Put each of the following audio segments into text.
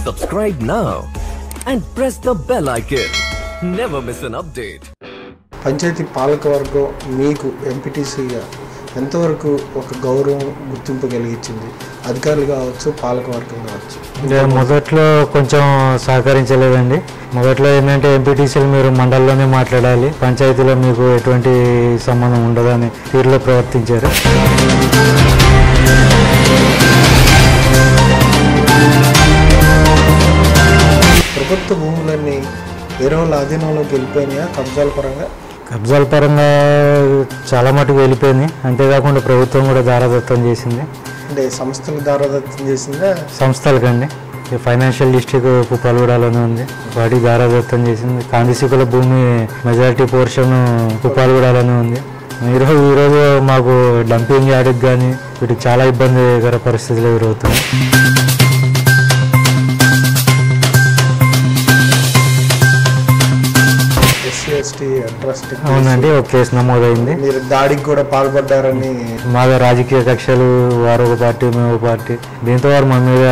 Subscribe now and press the bell icon. Never miss an update. Panchayat పాలకవర్గం మీకు ఎంపీటీసీగా ఎంతవరకు ఒక గౌరవం గుర్తింపు కలిగించింది? అధికారులు కావచ్చు, పాలకవర్గం కావచ్చు. మొదట్లో కొంచెం సహకరించలేదండి. మొదట్లో ఏంటంటే ఎంపీటీసీలు మీరు మండలంలోనే మాట్లాడాలి, పంచాయతీలో మీకు ఎటువంటి సంబంధం ఉండదని తీరులో ప్రవర్తించారు. ప్రభుత్వ భూములన్నీ వేరే వాళ్ళ ఆధీనంలోకి వెళ్ళిపోయినాయా? కబ్జాల పరంగా చాలా మటుకు వెళ్ళిపోయింది. అంతేకాకుండా ప్రభుత్వం కూడా దారాదత్తం చేసింది. అంటే సంస్థలు దారాదత్తం చేసిందా? సంస్థలకండి. ఫైనాన్షియల్ డిస్ట్రిక్ట్ పుప్పాలగూడలోనే ఉంది, వాటికి దారాదత్తం చేసింది. కాందిశికుల భూమి మెజారిటీ పోర్షన్ పుప్పాలగూడలోనే ఉంది. ఈరోజు మాకు డంపింగ్ యార్డ్కి కానీ వీటికి చాలా ఇబ్బందికర పరిస్థితులు ఎదురవుతుంది. అవునండి, ఒక కేసు నమోదైంది. మీరు దాడికి కూడా పాల్పడ్డారని. మాగా రాజకీయ కక్షలు, వారు ఒక పార్టీ, మేము ఒక పార్టీ, దీంతో వారు మా మీద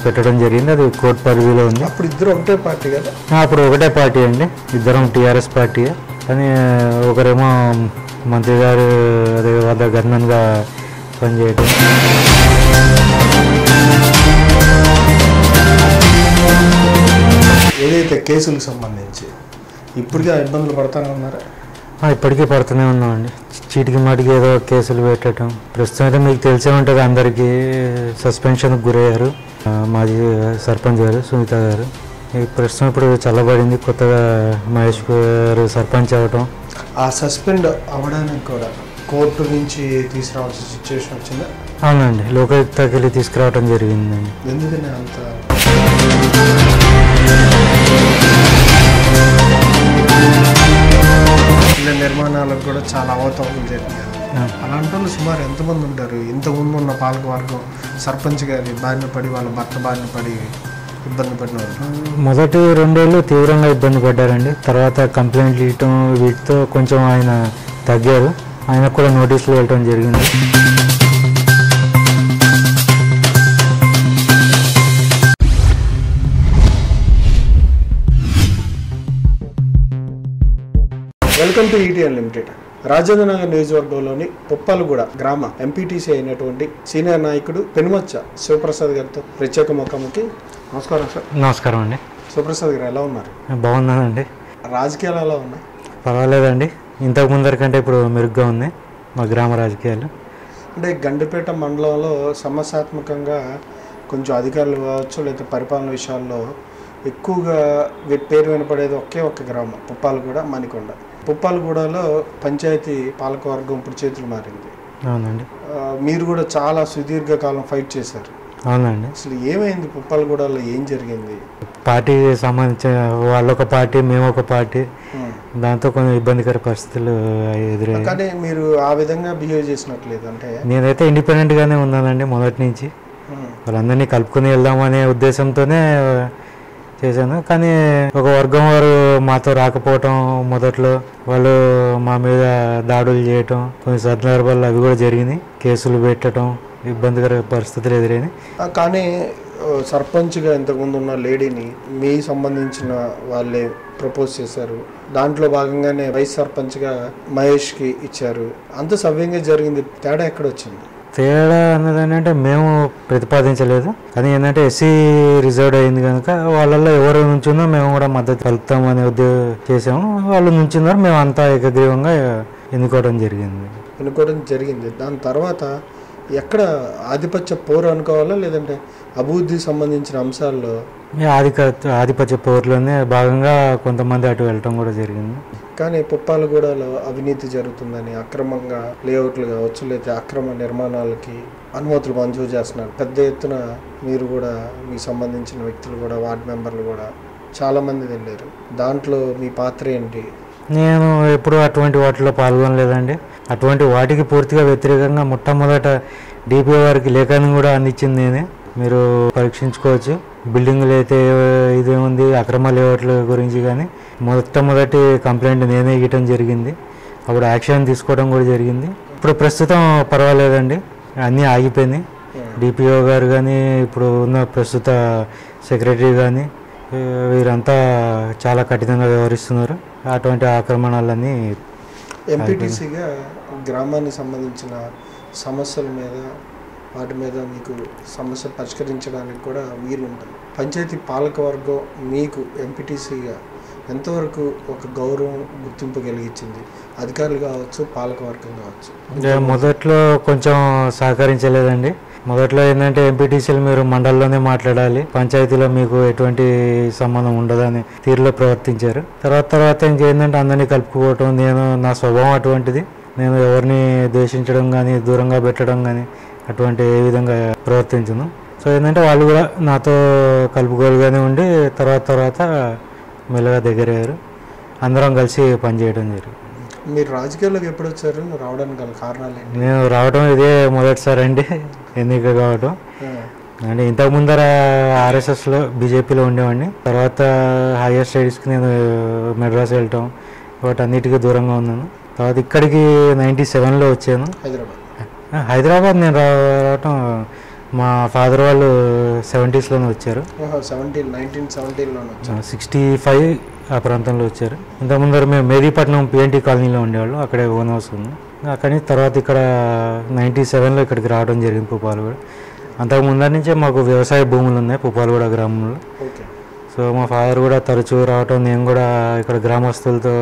పెట్టడం జరిగింది. అది కోర్టు పరిధిలో ఉంది. అప్పుడు ఇద్దరు ఒకటే పార్టీ కదా? అప్పుడు ఒకటే పార్టీ అండి, ఇద్దరం టీఆర్ఎస్ పార్టీ. కానీ ఒకరేమో మంత్రి గారు అదే వద్ద గన్మెన్గా పనిచేయడం. ఏదైతే కేసులకు సంబంధించి ఇప్పటికే ఇబ్బందులు పడుతూనే ఉన్నారా? ఇప్పటికీ పడుతూనే ఉన్నామండి. చీటికి మాటికి ఏదో కేసులు పెట్టడం. ప్రస్తుతం అయితే మీకు తెలిసే ఉంటుంది, అందరికీ సస్పెన్షన్కి గురయ్యారు మాజీ సర్పంచ్ గారు, సునీత గారు. ప్రస్తుతం ఇప్పుడు చల్లబడింది, కొత్తగా మహేష్ గారు సర్పంచ్ అవ్వటం. ఆ సస్పెండ్ అవ్వడానికి కూడా కోర్టు నుంచి తీసుకురావాల్సిన సిచ్యువేషన్ వచ్చిందా? అవునండి, లోకాయుక్తకి వెళ్ళి తీసుకురావడం జరిగిందండి. ఎందుకని అంత ఇళ్ళ నిర్మాణాలకు కూడా చాలా అవతవకలు జరిగాయి. అలాంటి వాళ్ళు సుమారు ఎంతమంది ఉంటారు? ఇంతకుముందు ఉన్న పాలకవర్గం సర్పంచ్ గారి బారిన పడి, వాళ్ళ భర్త బారిన పడి ఇబ్బంది పడిన వాళ్ళు మొదటి 2 ఏళ్ళు తీవ్రంగా ఇబ్బంది పడ్డారండి. తర్వాత కంప్లైంట్లు ఇవ్వటం, వీటితో కొంచెం ఆయన తగ్గారు. ఆయనకు కూడా నోటీసులు వెళ్ళటం జరిగింది. Welcome to ETN limited. Rajendra Nagar నియోజకవర్గంలోని పుప్పాలగూడ గ్రామ ఎంపీటీసీ అయినటువంటి సీనియర్ నాయకుడు పెనుమచ్చ శివప్రసాద్ గారితో ప్రత్యేక ముఖాముఖి. నమస్కారం సార్. నమస్కారం అండి. శివప్రసాద్ గారు ఎలా ఉన్నారు? బాగున్నానండి. రాజకీయాలు ఎలా ఉన్నాయి? పర్వాలేదండి, ఇంతకు ముందరి కంటే ఇప్పుడు మెరుగ్గా ఉంది మా గ్రామ రాజకీయాలు. అంటే గండిపేట మండలంలో సమస్యాత్మకంగా కొంచెం అధికారులు కావచ్చు, లేదా పరిపాలన విషయాల్లో ఎక్కువగా పేరు వినపడేది ఒకే ఒక్క గ్రామం, పుప్పాలగూడ, మణికొండ. పుప్పాలగూడలో పంచాయతీ పాలకవర్గం ఇప్పుడు చేతులు మారింది. అవునండి. మీరు కూడా చాలా సుదీర్ఘకాలం ఫైట్ చేశారు. అవునండి. అసలు ఏమైంది పుప్పాలగూడలో? ఏం జరిగింది? పార్టీకి సంబంధించిన వాళ్ళొక పార్టీ, మేము ఒక పార్టీ, దాంతో కొంచెం ఇబ్బందికర పరిస్థితులు ఎదురయ్యాయి. కానీ మీరు ఆ విధంగా బిహేవ్ చేసినట్లేదు. అంటే నేనైతే ఇండిపెండెంట్గానే ఉన్నానండి మొదటి నుంచి. వాళ్ళందరినీ కలుపుకుని వెళ్దామనే ఉద్దేశంతోనే చేశాను. కానీ ఒక వర్గం వారు మాతో రాకపోవటం, మొదట్లో వాళ్ళు మా మీద దాడులు చేయటం, కొన్ని సందర్భాల్లో అవి కూడా జరిగినాయి. కేసులు పెట్టడం, ఇబ్బందికర పరిస్థితులు ఎదురైనాయి. కానీ సర్పంచ్గా ఇంతకుముందు ఉన్న లేడీని మీ సంబంధించిన వాళ్ళే ప్రపోజ్ చేశారు. దాంట్లో భాగంగానే వైస్ సర్పంచ్గా మహేష్కి ఇచ్చారు. అంత సవ్యంగా జరిగింది. తేడా ఎక్కడొచ్చింది? తేడా అన్నది ఏంటంటే మేము ప్రతిపాదించలేదు, కానీ ఏంటంటే ఎస్సీ రిజర్వ్డ్ అయింది కనుక వాళ్ళల్లో ఎవరు నుంచున్నా మేము కూడా మద్దతు కలుపుతామనే చేసాము. వాళ్ళు నుంచున్నారు, మేము అంతా ఏకగ్రీవంగా ఎన్నుకోవడం జరిగింది. దాని తర్వాత ఎక్కడ ఆధిపత్య పోరు అనుకోవాలా, లేదంటే అభివృద్ధికి సంబంధించిన అంశాల్లో ఆధిపత్య పోరులోనే భాగంగా కొంతమంది అటు వెళ్ళటం కూడా జరిగింది. కానీ పుప్పాలగూడలో అవినీతి జరుగుతుందని, అక్రమంగా లేఅవుట్లు కావచ్చు, లేదా అక్రమ నిర్మాణాలకి అనుమతులు మంజూరు చేస్తున్నారు. పెద్ద ఎత్తున మీరు కూడా, మీకు సంబంధించిన వ్యక్తులు కూడా, వార్డు మెంబర్లు కూడా చాలామంది వెళ్ళారు. దాంట్లో మీ పాత్ర ఏంటి? నేను ఎప్పుడు అటువంటి వాటిలో పాల్గొనలేదండి. అటువంటి వాటికి పూర్తిగా వ్యతిరేకంగా మొట్టమొదట డిపిఓ వారికి లేఖను కూడా అందించింది నేనే. మీరు పరీక్షించుకోవచ్చు. బిల్డింగులు అయితే ఇదేముంది, అక్రమ లేఅవుట్ల గురించి కానీ మొట్టమొదటి కంప్లైంట్ నేనే ఇవ్వటం జరిగింది. అప్పుడు యాక్షన్ తీసుకోవడం కూడా జరిగింది. ఇప్పుడు ప్రస్తుతం పర్వాలేదండి, అన్నీ ఆగిపోయినాయి. డిపిఓ గారు కానీ ఇప్పుడు ఉన్న ప్రస్తుత సెక్రటరీ కానీ వీరంతా చాలా కఠినంగా వ్యవహరిస్తున్నారు. అటువంటి ఆక్రమణలన్నీ ఎంపీటీసీగా గ్రామానికి సంబంధించిన సమస్యల మీద వాటి మీద మీకు సమస్య పరిష్కరించడానికి కూడా వీలు ఉంటుంది. పంచాయతీ పాలకవర్గం మీకు ఎంపీటీసీగా ఎంతవరకు ఒక గౌరవం గుర్తింపు కలిగించింది? అధికారులు కావచ్చు, పాలకవర్గం కావచ్చు. మొదట్లో కొంచెం సహకరించలేదండి. మొదట్లో ఏంటంటే ఎంపీటీసీలు మీరు మండలంలోనే మాట్లాడాలి, పంచాయతీలో మీకు ఎటువంటి సంబంధం ఉండదని తీరులో ప్రవర్తించారు. తర్వాత ఇంకేంటంటే అందరినీ కలుపుకోవటం, నా స్వభావం అటువంటిది. నేను ఎవరిని ద్వేషించడం కానీ దూరంగా పెట్టడం కానీ అటువంటి ఏ విధంగా ప్రవర్తించను. సో ఏంటంటే వాళ్ళు కూడా నాతో కలుపుకోలుగానే ఉండి తర్వాత మెల్లగా దగ్గరయ్యారు. అందరం కలిసి పనిచేయడం జరిగింది. మీరు రాజకీయాల్లోకి ఎప్పుడు వచ్చారు? రావడానికి గల కారణాలు ఏంటి? నేను రావడం ఇదే మొదటిసారి అండి ఎన్నిక కావడం. అంటే ఇంతకు ముందర ఆర్ఎస్ఎస్లో బీజేపీలో ఉండేవాడిని. తర్వాత హైయర్ స్టడీస్కి నేను మెడ్రాస్ వెళ్ళటం, వాటన్నిటికీ దూరంగా ఉన్నాను. తర్వాత ఇక్కడికి 97లో వచ్చాను. హైదరాబాద్ నేను రావటం మా ఫాదర్ వాళ్ళు 70sలోనే వచ్చారు. 65 ఆ ప్రాంతంలో వచ్చారు. ఇంతకుముందర మేము మేదీపట్నం పిఎన్టీ కాలనీలో ఉండేవాళ్ళు, అక్కడే ఓన్ హౌస్ ఉంది. అక్కడి తర్వాత ఇక్కడ 97లో ఇక్కడికి రావడం జరిగింది పుప్పాలగూడ. అంతకు ముందర నుంచే మాకు వ్యవసాయ భూములు ఉన్నాయి పుప్పాలగూడ గ్రామంలో. సో మా ఫాదర్ కూడా తరచూ రావటం, నేను కూడా ఇక్కడ గ్రామస్తులతో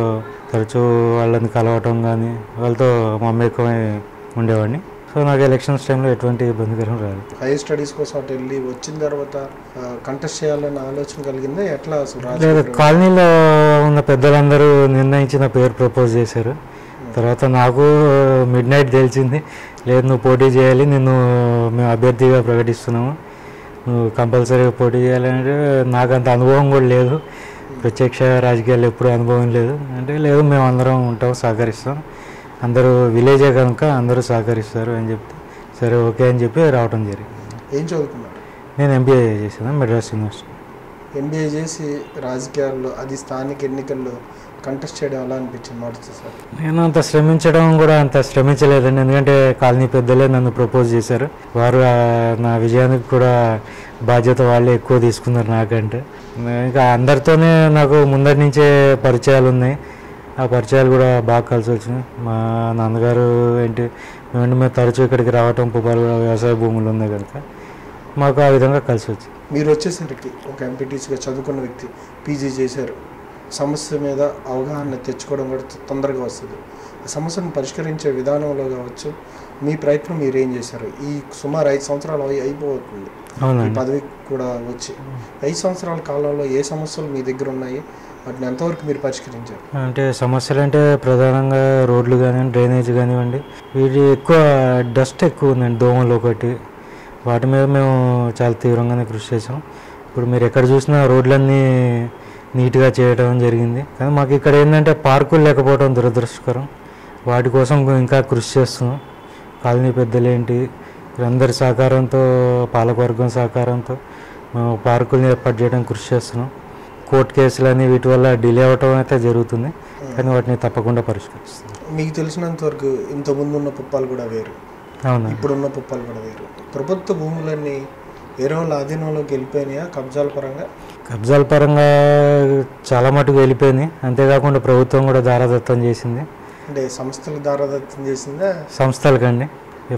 తరచూ వాళ్ళని కలవటం కానీ వాళ్ళతో మమ్మకమై ఉండేవాడిని. సో నాకు ఎలక్షన్స్ టైంలో ఎటువంటి ఇబ్బందికరం రాదు. హైయర్ స్టడీస్ కోసం అటు వెళ్ళి వచ్చిన తర్వాత కంటెస్ట్ చేయాలన్న ఆలోచన కలిగిందా? ఎట్లా అసలు? లేదు, కాలనీలో ఉన్న పెద్దలందరూ నిర్ణయించిన పేరు ప్రపోజ్ చేశారు. తర్వాత నాకు మిడ్ నైట్ తెలిసింది, లేదు నువ్వు పోటీ చేయాలి, నిన్ను మేము అభ్యర్థిగా ప్రకటిస్తున్నాము, నువ్వు కంపల్సరీగా పోటీ చేయాలంటే నాకు అంత అనుభవం కూడా లేదు, ప్రత్యక్ష రాజకీయాలు ఎప్పుడు అనుభవం లేదు. అంటే లేదు మేము అందరం ఉంటాం, సహకరిస్తాం, అందరూ విలేజే కనుక అందరూ సహకరిస్తారు అని చెప్తే సరే ఓకే అని చెప్పి రావడం జరిగింది. ఏం చదువుకున్నారు? నేను ఎంబీఏ చేశాను మెడ్రాస్ యూనివర్సిటీ. ఎంబీఏ చేసి రాజకీయాల్లో అది స్థానిక ఎన్నికల్లో కంటెస్ట్ చేయడం ఎలా అనిపించింది మొదటిసారి? నేను అంత శ్రమించలేదండి, ఎందుకంటే కాలనీ పెద్దలే నన్ను ప్రపోజ్ చేశారు. వారు నా విజయానికి కూడా బాధ్యత వాళ్ళే ఎక్కువ తీసుకున్నారు నాకంటే. ఇంకా అందరితోనే నాకు ముందరి నుంచే పరిచయాలు ఉన్నాయి, ఆ పరిచయాలు కూడా బాగా కలిసి వచ్చినాయి. మా నాన్నగారు మేము తరచూ ఇక్కడికి రావటం, పుప్పాలగూడ వ్యవసాయ భూములు ఉన్నాయి కనుక మాకు ఆ విధంగా కలిసి వచ్చింది. మీరు వచ్చేసరికి ఒక ఎంపీటీసీగా చదువుకున్న వ్యక్తి, పీజీ చేశారు, సమస్య మీద అవగాహన తెచ్చుకోవడం కూడా తొందరగా వస్తుంది. ఆ సమస్యను పరిష్కరించే విధానంలో కావచ్చు, మీ ప్రయత్నం మీరు ఏం చేశారు? ఈ సుమారు 5 సంవత్సరాలు అయిపోతుంది ఈ పదవి కూడా వచ్చి. 5 సంవత్సరాల కాలంలో ఏ సమస్యలు మీ దగ్గర ఉన్నాయి, వాటిని ఎంతవరకు మీరు పరిష్కరించారు? అంటే సమస్యలు అంటే ప్రధానంగా రోడ్లు కానివ్వండి, డ్రైనేజ్ కానివ్వండి, వీటి ఎక్కువ డస్ట్ ఎక్కువ ఉందండి, దోమలు ఒకటి, వాటి మీద మేము చాలా తీవ్రంగానే కృషి చేసాం. ఇప్పుడు మీరు ఎక్కడ చూసినా రోడ్లన్నీ నీట్గా చేయడం జరిగింది. కానీ మాకు ఇక్కడ ఏంటంటే పార్కులు లేకపోవడం దురదృష్టకరం. వాటి కోసం ఇంకా కృషి చేస్తున్నాం. కాలనీ పెద్దలేంటి అందరి సహకారంతో, పాలకవర్గం సహకారంతో మేము పార్కుల్ని ఏర్పాటు చేయడానికి కృషి చేస్తున్నాం. కోర్టు కేసులని వీటి వల్ల డిలే అవ్వటం అయితే జరుగుతుంది, కానీ వాటిని తప్పకుండా పరిష్కరిస్తాం. మీకు తెలిసినంత వరకు ఇంతకుముందు ఉన్న పుప్పాలు కూడా వేరు, అవును, ఇప్పుడున్న పుప్పాలు కూడా వేరు. ప్రభుత్వ భూములన్నీ వేరే వాళ్ళ ఆధీనంలోకి వెళ్ళిపోయినాయా? కబ్జాల పరంగా చాలా మటుకు వెళ్ళిపోయినాయి. అంతేకాకుండా ప్రభుత్వం కూడా దారాదత్తం చేసింది. అంటే సంస్థలు దారాదత్తం చేసిందా? సంస్థలకండి.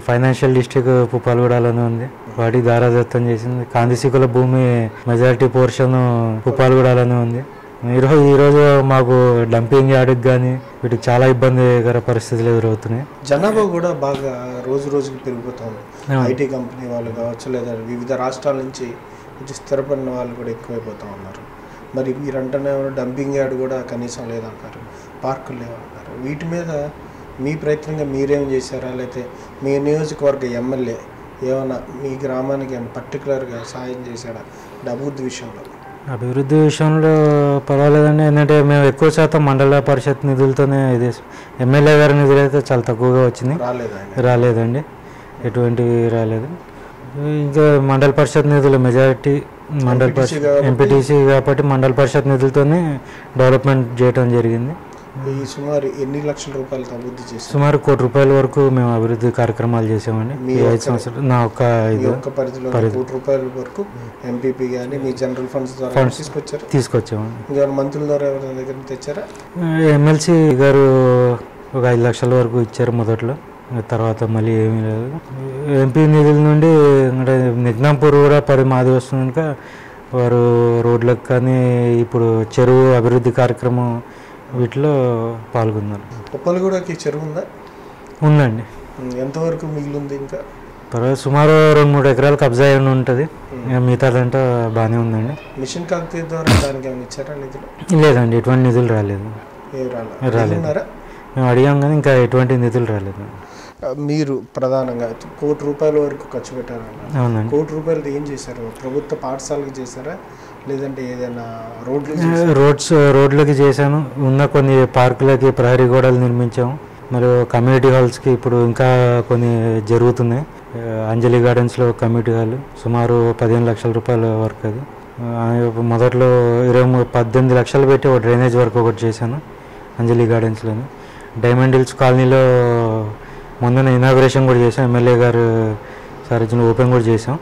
ఫైనాన్షియల్ డిస్ట్రిక్ట్ పుప్పాలగూడలోనే ఉంది, వాటికి దారాదత్తం చేసింది. కాందిశీకుల భూమి మెజారిటీ పోర్షన్ పుప్పాలగూడలోనే ఉంది. ఈరోజు మాకు డంపింగ్ యార్డ్కి కానీ వీటికి చాలా ఇబ్బందికర పరిస్థితులు ఎదురవుతున్నాయి. జనాభా కూడా బాగా రోజు రోజుకి పెరిగిపోతుంది. ఐటీ కంపెనీ వాళ్ళు కావచ్చు, లేదా వివిధ రాష్ట్రాల నుంచి స్థిరపడిన వాళ్ళు కూడా ఎక్కువైపోతూ ఉన్నారు. మరి మీరు అంటేనే డంపింగ్ యార్డ్ కూడా కనీసం లేదంటారు, పార్కులు లేవంటారు. వీటి మీద మీ ప్రయత్నంగా మీరేం చేశారా, లేకపోతే మీ నియోజకవర్గ ఎమ్మెల్యే ఏమైనా మీ గ్రామానికి పర్టికులర్గా సాయం చేశాడా అభివృద్ధి విషయంలో? అభివృద్ధి విషయంలో పర్వాలేదండి, ఎందుకంటే మేము ఎక్కువ శాతం మండల పరిషత్ నిధులతోనే ఇది. ఎమ్మెల్యే గారి నిధులు అయితే చాలా తక్కువగా వచ్చింది, రాలేదండి, ఎటువంటివి రాలేదు. ఇంకా మండల పరిషత్ నిధులు మెజారిటీ మండల పరిషత్ ఎంపీటీసీ కాబట్టి మండల పరిషత్ నిధులతోనే డెవలప్మెంట్ చేయడం జరిగింది. ఈ సుమారు ఎన్ని లక్షల రూపాయలతో అభివృద్ధి చేశారు? సుమారు ₹1 కోటి వరకు మేము అభివృద్ధి కార్యక్రమాలు చేసామండి. మీ ఈ 5 సంవత్సరాలు నా ఒక్క పరిధిలో ₹1 కోటి వరకు ఎంపీపీ కానీ మీ జనరల్ ఫండ్స్ ద్వారా తీసుకొచ్చామండి. ఇంకా మంత్రుల ద్వారా ఎవరి దగ్గర తెచ్చారా? ఎమ్మెల్సీ గారు ఒక 5 లక్షల వరకు ఇచ్చారు మొదట్లో, తర్వాత మళ్ళీ ఏమీ లేదు. ఎంపీ నిధుల నుండి అంటే నిజ్నాంపూర్ కూడా మాది వస్తుంది కనుక వారు రోడ్లకు కానీ ఇప్పుడు చెరువు అభివృద్ధి కార్యక్రమం వీటిలో పాల్గొన్నారు. ఉప్పలగూడకి చెరువు ఉందా? ఉందండి. ఎంతవరకు మిగిలింది? ఇంకా సుమారు 2-3 ఎకరాలు కబ్జా అయిన ఉంటుంది, మిగతాదంతా బాగానే ఉందండి. మిషన్ కాకతీయ ద్వారా దానికి ఏమైనా ఇచ్చారా నిధులు? లేదండి, ఎటువంటి నిధులు రాలేదు. మేము అడిగాం కానీ ఇంకా ఎటువంటి నిధులు రాలేదు. మీరు ప్రధానంగా ₹1 కోటి వరకు ఖర్చు పెట్టారన్న. అవునండి. ₹1 కోటి ఏం చేశారు? ప్రభుత్వ పాఠశాలకు చేశారా లేదంటే ఏదైనా రోడ్లకి చేశాను. ఉన్న కొన్ని పార్కులకి ప్రహరీ గోడలు నిర్మించాము. మరియు కమ్యూనిటీ హాల్స్కి ఇప్పుడు ఇంకా కొన్ని జరుగుతున్నాయి. అంజలి గార్డెన్స్లో కమ్యూనిటీ హాల్ సుమారు ₹15 లక్షల వరకు. అది మొదట్లో 18 లక్షలు పెట్టి ఒక డ్రైనేజ్ వర్క్ ఒకటి చేశాను అంజలి గార్డెన్స్లోని. డైమండ్ హిల్స్ కాలనీలో మొన్న ఇనాగ్రేషన్ కూడా చేసాం. ఎమ్మెల్యే గారు సారథ్యంలో ఓపెన్ కూడా చేసాం.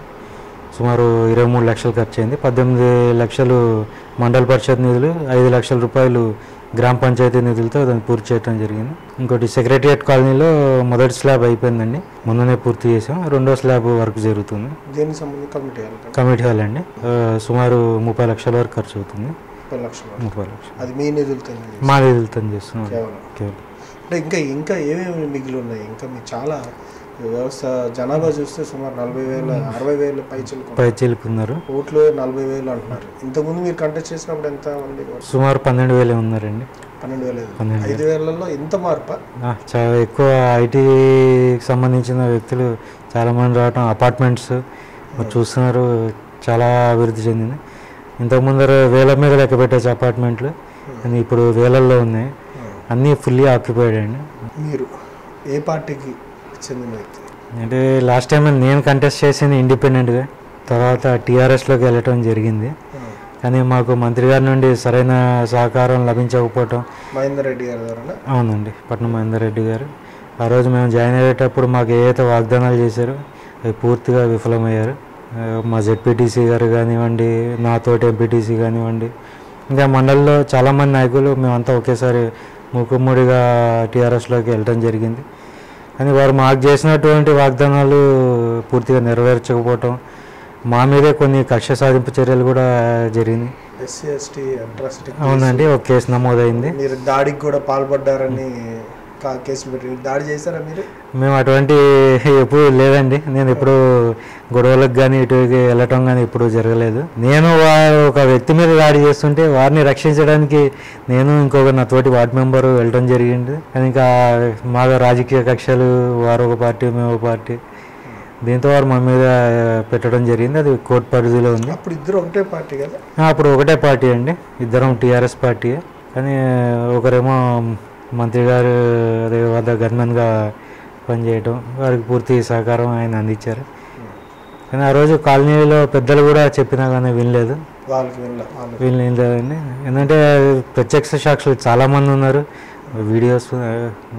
సుమారు ₹23 లక్షలు ఖర్చు అయింది. 18 లక్షలు మండల పరిషత్ నిధులు, ₹5 లక్షల గ్రామ పంచాయతీ నిధులతో దాన్ని పూర్తి చేయడం జరిగింది. ఇంకోటి సెక్రటరియట్ కాలనీలో మొదటి స్లాబ్ అయిపోయిందండి, మొన్ననే పూర్తి చేసాం. రెండో స్లాబ్ వర్క్ జరుగుతుంది. కమిటీ హాల్ అండి. సుమారు ₹30 లక్షల వరకు ఖర్చు అవుతుంది. 30 లక్షలు. అది మీ నిధులతో? మా నిధులతో చేస్తున్నాం. అంటే ఇంకా ఏమేమి మిగిలి ఉన్నాయి? ఇంకా మీకు చాలా వ్యవస్థ జనాభా చూస్తే సుమారు 60,000 పైచిలుకున్నారు. ఓట్లు 40,000 అంటున్నారు. ఇంతకుముందు మీరు కంటెస్ట్ చేసినప్పుడు ఎంత మంది? సుమారు 12,000 ఉన్నారండి. 12,000. 5,000లో ఇంత మార్పా? చాలా ఎక్కువ. ఐటీకి సంబంధించిన వ్యక్తులు చాలామంది రావటం, అపార్ట్మెంట్స్ చూస్తున్నారు, చాలా అభివృద్ధి చెందింది. ఇంతకుముందు వేల మీద లెక్క పెట్టేసి అపార్ట్మెంట్లు కానీ ఇప్పుడు వేలల్లో ఉన్నాయి. అన్నీ ఫుల్లీ ఆక్యుపైడ్ అండి. మీరు ఏ పార్టీకి చెందిన వ్యక్తి? అంటే లాస్ట్ టైం నేను కంటెస్ట్ చేసింది ఇండిపెండెంట్గా, తర్వాత టీఆర్ఎస్లోకి వెళ్ళటం జరిగింది. కానీ మాకు మంత్రి గారి నుండి సరైన సహకారం లభించకపోవటం. మహేందర్ రెడ్డి గారు ద్వారా? అవునండి, పట్నం మహేందర్ రెడ్డి గారు. ఆ రోజు మేము జాయిన్ అయ్యేటప్పుడు మాకు ఏదైతే వాగ్దానాలు చేశారో అవి పూర్తిగా విఫలమయ్యారు. మా జెడ్పీటీసీ గారు కానివ్వండి, నాతోటి ఎంపీటీసీ కానివ్వండి, ఇంకా మండలిలో చాలామంది నాయకులు మేమంతా ఒకేసారి మూకుమ్మడిగా టీఆర్ఎస్లోకి వెళ్ళడం జరిగింది. కానీ వారు మాకు చేసినటువంటి వాగ్దానాలు పూర్తిగా నెరవేర్చకపోవటం, మా మీదే కొన్ని కక్ష సాధింపు చర్యలు కూడా జరిగింది. SC/ST atrocity. అవునండి, ఒక కేసు నమోదైంది. మీరు దాడికి కూడా పాల్పడ్డారని కేసులు పెట్టి దాడి చేశారా మీరు? మేము అటువంటి ఎప్పుడు లేదండి. నేను ఎప్పుడు గొడవలకు కానీ ఇటుకి వెళ్ళటం కానీ ఎప్పుడు జరగలేదు. నేను ఒక వ్యక్తి మీద దాడి చేస్తుంటే వారిని రక్షించడానికి నేను ఇంకొక నా తోటి వార్డు మెంబరు వెళ్ళడం జరిగింది. కానీ ఇంకా మా రాజకీయ కక్షలు, వారు ఒక పార్టీ మేము ఒక పార్టీ, దీంతో వారు మా మీద పెట్టడం జరిగింది. అది కోర్టు పరిధిలో ఉంది. అప్పుడు ఇద్దరు ఒకటే పార్టీ కదా? అప్పుడు ఒకటే పార్టీ అండి, ఇద్దరం టీఆర్ఎస్ పార్టీ. కానీ ఒకరేమో మంత్రి గారు వద్ద గన్మెన్గా పనిచేయటం, వారికి పూర్తి సహకారం ఆయన అందించారు. కానీ ఆ రోజు కాలనీలో పెద్దలు కూడా చెప్పినా కానీ వినలేదు. వినలేదండి. ఎందుకంటే ప్రత్యక్ష సాక్షులు చాలామంది ఉన్నారు, వీడియోస్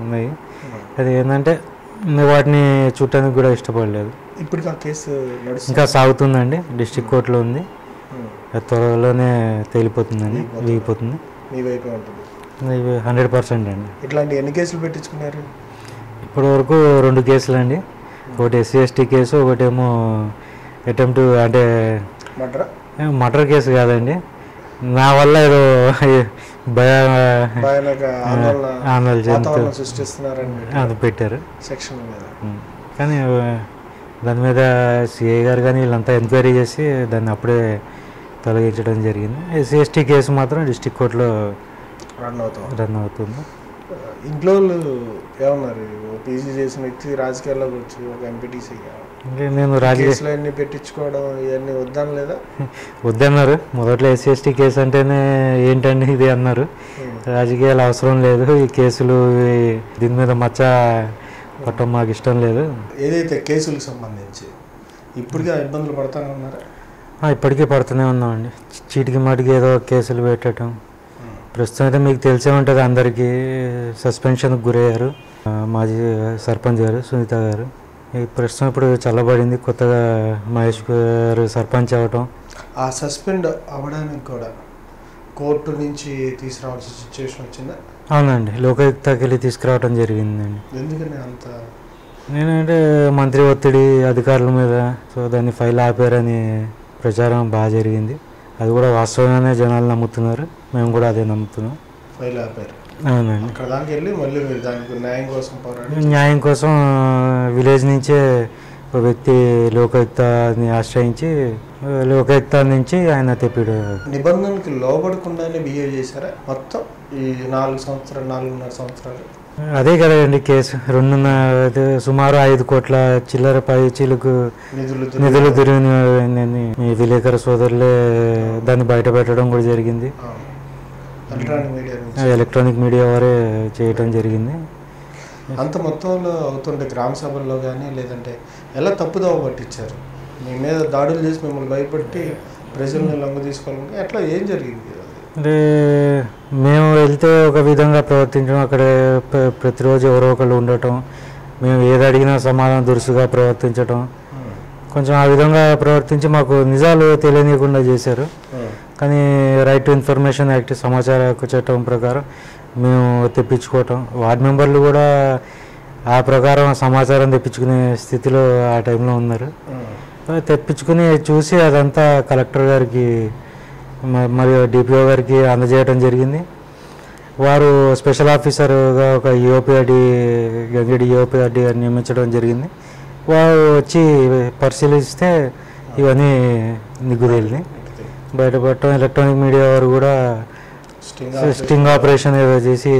ఉన్నాయి. అది ఏంటంటే వాటిని చూడటానికి కూడా ఇష్టపడలేదు. ఇప్పుడు కేసు ఇంకా సాగుతుందండి, డిస్ట్రిక్ట్ కోర్టులో ఉంది. త్వరలోనే తేలిపోతుందండి, వీగిపోతుంది. మీ వైపు ఉంటుంది 100% అండి. ఇట్లాంటి ఎన్ని కేసులు పెట్టించుకున్నారు ఇప్పటి వరకు? 2 కేసులు అండి. ఒకటి SC/ST కేసు, ఒకటేమో అటెంప్ట్ అంటే మర్డర్ కేసు కాదండి. నా వల్ల ఏదో అది పెట్టారు సెక్షన్ మీద. కానీ దాని మీద సిఐ గారు కానీ వీళ్ళంతా ఎంక్వైరీ చేసి దాన్ని అప్పుడే తొలగించడం జరిగింది. SC/ST కేసు మాత్రం డిస్ట్రిక్ట్ కోర్టులో రన్ అవుతుంది. ఇంట్లో ఏమన్నారు? పీజీ చేసిన వ్యక్తి రాజకీయాల్లోకి వచ్చి ఒక ఎంపీటీసీ నేను రాజకీయాలన్నీ పెట్టించుకోవడం ఇవన్నీ వద్దాను లేదా? వద్దన్నారు. మొదట్లో SC/ST కేసు అంటేనే ఏంటండి ఇది అన్నారు. రాజకీయాలు అవసరం లేదు, ఈ కేసులు దీని మీద మచ్చ పట్టడం మాకు ఇష్టం లేదు. ఏదైతే కేసులకు సంబంధించి ఇప్పటికే ఇబ్బందులు పడతానే ఉన్నారా? ఇప్పటికీ పడుతూనే ఉన్నామండి. చీటికి మాటికి ఏదో కేసులు పెట్టడం, ప్రస్తుతం అయితే మీకు తెలిసే ఉంటుంది, అందరికీ సస్పెన్షన్కి గురయ్యారు మాజీ సర్పంచ్ గారు సునీత గారు. ఈ ప్రస్తుతం ఇప్పుడు చల్లబడింది, కొత్తగా మహేష్ గారు సర్పంచ్ అవ్వటం. ఆ సస్పెండ్ అవ్వడానికి కూడా కోర్టు నుంచి తీసుకురావాల్సిన సిచ్యువేషన్ వచ్చిందా? అవునండి, లోకాయుక్తకి వెళ్ళి తీసుకురావడం జరిగిందండి. ఎందుకని అంత? నేనంటే మంత్రి ఒత్తిడి అధికారుల మీద, సో దాన్ని ఫైల్ ఆపారని ప్రచారం బాగా జరిగింది. అది కూడా వాస్తవంగానే జనాలు నమ్ముతున్నారు, మేము కూడా అదే నమ్ముతున్నాం. ఫైల్ ఆపారు? అవునండి. అక్కడ దాకా వెళ్ళి మళ్ళీ మీరు దానికి న్యాయం కోసం పోరాడి, న్యాయం కోసం విలేజ్ నుంచే ఒక వ్యక్తి లోకాయుక్తని ఆశ్రయించి లోకాయుక్త నుంచి ఆయన తెప్పిడు. నిబంధనలకు లోబడకుండానే బిహేవ్ చేశారా మొత్తం ఈ 4.5 సంవత్సరాలు? అదే కదండి కేసు. సుమారు 5 కోట్ల చిల్లర పై చిలుకు నిధులు తిరిగినాయని మీ విలేకరు సోదరులే దాన్ని బయట పెట్టడం కూడా జరిగింది. ఎలక్ట్రానిక్ మీడియా వారే చేయటం జరిగింది. అంత మొత్తంలో అవుతుంటే గ్రామ సభల్లో కానీ లేదంటే ఎలా తప్పుదోవ పట్టించారు? మీ మీద దాడులు చేసి మిమ్మల్ని భయపెట్టి ప్రజల్ని లొంగ తీసుకోవాలంటే ఎట్లా, ఏం జరిగింది? అంటే మేము వెళ్తే ఒక విధంగా ప్రవర్తించడం, అక్కడ ప్రతిరోజు ఎవరో ఒకళ్ళు ఉండటం, మేము ఏది అడిగినా సమాధానం దురుసుగా ప్రవర్తించడం, కొంచెం ఆ విధంగా ప్రవర్తించి మాకు నిజాలు తెలియనీయకుండా చేశారు. కానీ రైట్ టు ఇన్ఫర్మేషన్ యాక్ట్ సమాచార హక్కు చట్టం ప్రకారం మేము తెప్పించుకోవటం, వార్డు మెంబర్లు కూడా ఆ ప్రకారం సమాచారం తెప్పించుకునే స్థితిలో ఆ టైంలో ఉన్నారు. తెప్పించుకుని చూసి అదంతా కలెక్టర్ గారికి మరియు డిపిఓ గారికి అందజేయడం జరిగింది. వారు స్పెషల్ ఆఫీసర్గా ఒక ఈఓపిఆర్డి గంగిడి ఈఓపిఆర్డి గారిని నియమించడం జరిగింది. వారు వచ్చి పరిశీలిస్తే ఇవన్నీ నిగ్గుదేలిని బయటపడటం. ఎలక్ట్రానిక్ మీడియా వారు కూడా స్టింగ్ ఆపరేషన్ ఏదో చేసి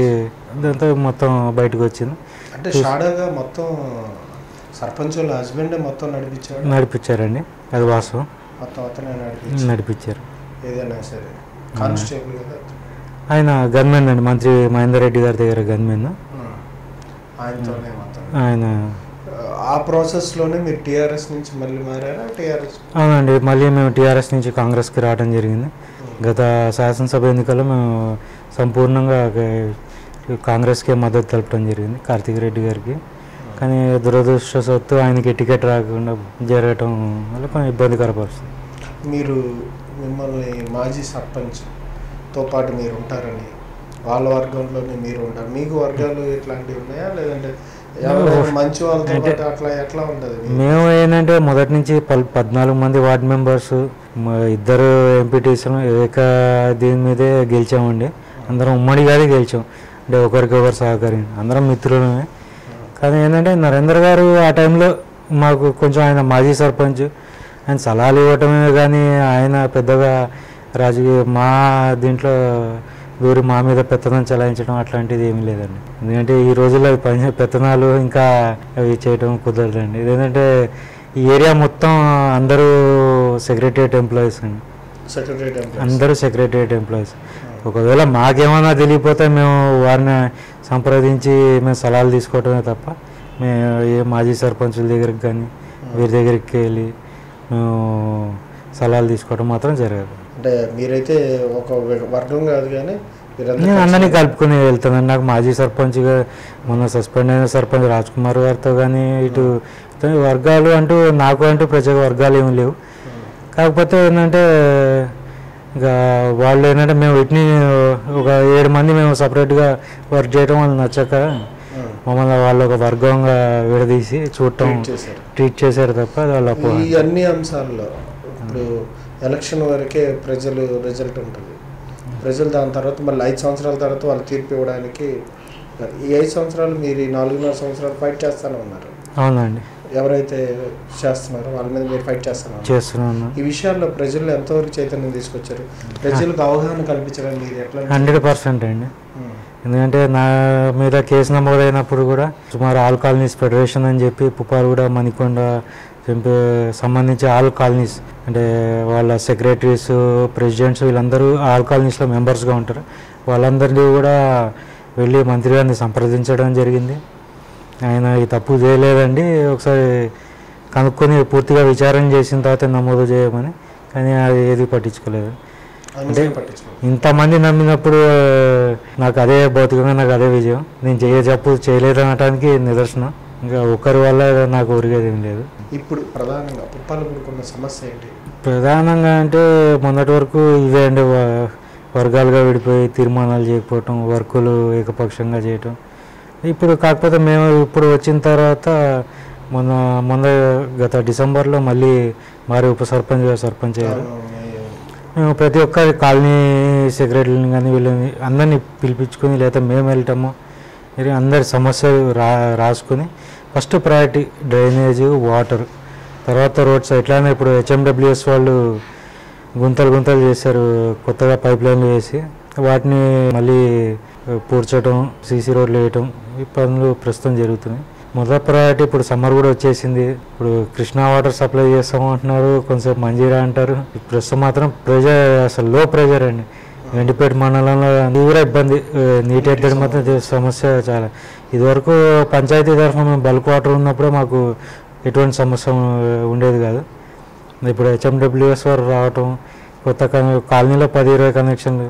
దాంతో మొత్తం బయటకు వచ్చింది. అంటే షాడాగా మొత్తం సర్పంచ్ వాళ్ళ హస్బెండ్ మొత్తం నడిపించారండి, అది వాస్తవం. మొత్తం అతనే నడిపించారు. ఏదైనా సరే కానిస్టేబుల్ కదా ఆయన, గన్మెన్ అండి, మంత్రి మహేందర్ రెడ్డి గారి దగ్గర గన్మెన్ ఆయనతోనే మొత్తం. ఆయన ఆ ప్రాసెస్లోనే మీరు టీఆర్ఎస్ నుంచి మళ్ళీ మారారా? టీఆర్ఎస్? అవునండి, మళ్ళీ మేము టీఆర్ఎస్ నుంచి కాంగ్రెస్కి రావడం జరిగింది. గత శాసనసభ ఎన్నికల్లో మేము సంపూర్ణంగా కాంగ్రెస్కే మద్దతు తెలపడం జరిగింది, కార్తీక్ రెడ్డి గారికి. కానీ దురదృష్టవశాత్తు ఆయనకి టికెట్ రాకుండా జరగటం వల్ల కొంచెం ఇబ్బందికర పరిస్థితి. మీరు మిమ్మల్ని మాజీ సర్పంచ్తో పాటు మీరు ఉంటారని, వాళ్ళ వర్గంలోనే మీరు ఉంటారు, మీకు వర్గాలు ఇట్లాంటివి ఉన్నాయా? లేదంటే మంచి వాళ్ళతో పాటు అట్లా ఎట్లా ఉంటుంది? మేము ఏంటంటే మొదటి నుంచి 14 మంది వార్డు మెంబర్స్, 2 ఎంపీటీసీలు దీని మీదే గెలిచామండి. అందరం ఉమ్మడిగానే గెలిచాం, అంటే ఒకరికొకరు సహకరి, అందరం మిత్రులమే. కానీ ఏంటంటే నరేంద్ర గారు ఆ టైంలో మాకు కొంచెం, ఆయన మాజీ సర్పంచ్, ఆయన సలహాలు ఇవ్వటమే కానీ ఆయన పెద్దగా రాజకీయ మా దీంట్లో దూరి మా మీద పెత్తనం చలాయించడం అట్లాంటిది ఏమీ లేదండి. ఎందుకంటే ఈ రోజుల్లో పెత్తనాలు ఇంకా అవి చేయడం కుదరదండి. ఏంటంటే ఈ ఏరియా మొత్తం అందరూ సెక్రటరియట్ ఎంప్లాయీస్ అండి, అందరూ సెక్రటరియట్ ఎంప్లాయీస్. ఒకవేళ మాకేమన్నా తెలియపోతే మేము వారిని సంప్రదించి మేము సలహాలు తీసుకోవటమే తప్ప మేము ఏ మాజీ సర్పంచుల దగ్గరికి కానీ వీరి దగ్గరికి వెళ్ళి మేము సలహాలు తీసుకోవడం మాత్రం జరగదు. అంటే మీరైతే ఒక వర్గం కాదు కానీ నేను అందరినీ కలుపుకుని వెళ్తానండి. నాకు మాజీ సర్పంచ్గా మొన్న సస్పెండ్ అయిన సర్పంచ్ రాజ్ కుమార్ గారితో కానీ ఇటు వర్గాలు అంటూ నాకు అంటూ ప్రత్యేక వర్గాలు ఏమి లేవు. కాకపోతే ఏంటంటే ఇక వాళ్ళు ఏంటంటే మేము వీటిని ఒక 7 మంది మేము సపరేట్గా వర్క్ చేయడం వాళ్ళు నచ్చక మమ్మల్ని వాళ్ళు ఒక వర్గంగా విడదీసి చూడటం ట్రీట్ చేశారు తప్ప వాళ్ళు ఈ అన్ని అంశాల్లో ఇప్పుడు ఎలక్షన్ వరకే ప్రజలు రిజల్ట్ ఉంటుంది. ప్రజలు దాని తర్వాత మళ్ళీ 5 సంవత్సరాల తర్వాత వాళ్ళు తీర్పు ఇవ్వడానికి, ఈ 5 సంవత్సరాలు మీరు 4.5 సంవత్సరాలు ఫైట్ చేస్తూనే ఉన్నారు. అవునండి, ఎవరైతే చేస్తున్నారో వాళ్ళ మీద మీరు ఫైట్ చేస్తున్నాను. ఈ విషయాల్లో ప్రజల్లో ఎంతవరకు చైతన్యం తీసుకొచ్చారు? ప్రజలకు అవగాహన కల్పించడానికి మీరు ఎట్లా? 100% అండి. ఎందుకంటే నా మీద కేసు నమోదైనప్పుడు కూడా సుమారు ఆల్ కాలనీస్ ఫెడరేషన్ అని చెప్పి పుప్పాలగూడ, మణికొండ సంబంధించి ఆల్ కాలనీస్, అంటే వాళ్ళ సెక్రటరీస్, ప్రెసిడెంట్స్ వీళ్ళందరూ ఆల్ కాలనీస్లో మెంబర్స్గా ఉంటారు. వాళ్ళందరినీ కూడా వెళ్ళి మంత్రి గారిని సంప్రదించడం జరిగింది. ఆయన ఈ తప్పు చేయలేదండి, ఒకసారి కనుక్కొని పూర్తిగా విచారణ చేసిన తర్వాత నమోదు చేయమని. కానీ అది ఏది పట్టించుకోలేదు. అంటే ఇంతమంది నమ్మినప్పుడు నాకు అదే భౌతికంగా నాకు అదే విజయం. నేను జప్పు చేయలేదనటానికి నిదర్శనం. ఇంకా ఒకరి వల్ల నాకు ఒరిగేది ఏం లేదు. ఇప్పుడు ప్రధానంగా పుప్పాలగూడకున్న సమస్య ఏంటి? ప్రధానంగా అంటే మొన్నటి వరకు ఇవే అండి, వర్గాలుగా విడిపోయి తీర్మానాలు చేయకపోవటం, వర్కులు ఏకపక్షంగా చేయటం. ఇప్పుడు కాకపోతే మేము ఇప్పుడు వచ్చిన తర్వాత మొన్న గత డిసెంబర్లో మళ్ళీ మారి ఉప సర్పంచ్ అయ్యారు. మేము ప్రతి ఒక్కరి కాలనీ సెక్రటరీని కానీ వీళ్ళని అందరినీ పిలిపించుకొని లేదా మేము వెళ్ళటము, అందరి సమస్యలు రాసుకొని ఫస్ట్ ప్రయారిటీ డ్రైనేజ్, వాటర్, తర్వాత రోడ్స్. ఎట్లానే ఇప్పుడు HMWS వాళ్ళు గుంతలు చేశారు, కొత్తగా పైప్ లైన్లు వేసి వాటిని మళ్ళీ పూడ్చడం, సీసీ రోడ్లు వేయటం, ఈ పనులు ప్రస్తుతం జరుగుతున్నాయి. మొదటి ప్రయారిటీ ఇప్పుడు సమ్మర్ కూడా వచ్చేసింది. ఇప్పుడు కృష్ణా వాటర్ సప్లై చేస్తాము అంటున్నారు, కొంచెం మంజీరా అంటారు. ప్రస్తుతం మాత్రం ప్రెజర్ అసలు లో ప్రెజర్ అండి. వెండిపేట మండలంలో తీవ్ర ఇబ్బంది, నీటి ఎద్దడి మాత్రం సమస్య చాలా. ఇదివరకు పంచాయతీ తరఫున మేము బల్క్ వాటర్ ఉన్నప్పుడే మాకు ఎటువంటి సమస్య ఉండేది కాదు. ఇప్పుడు HMWS వారు రావటం, కొత్త కాలనీలో 10-20 కనెక్షన్లు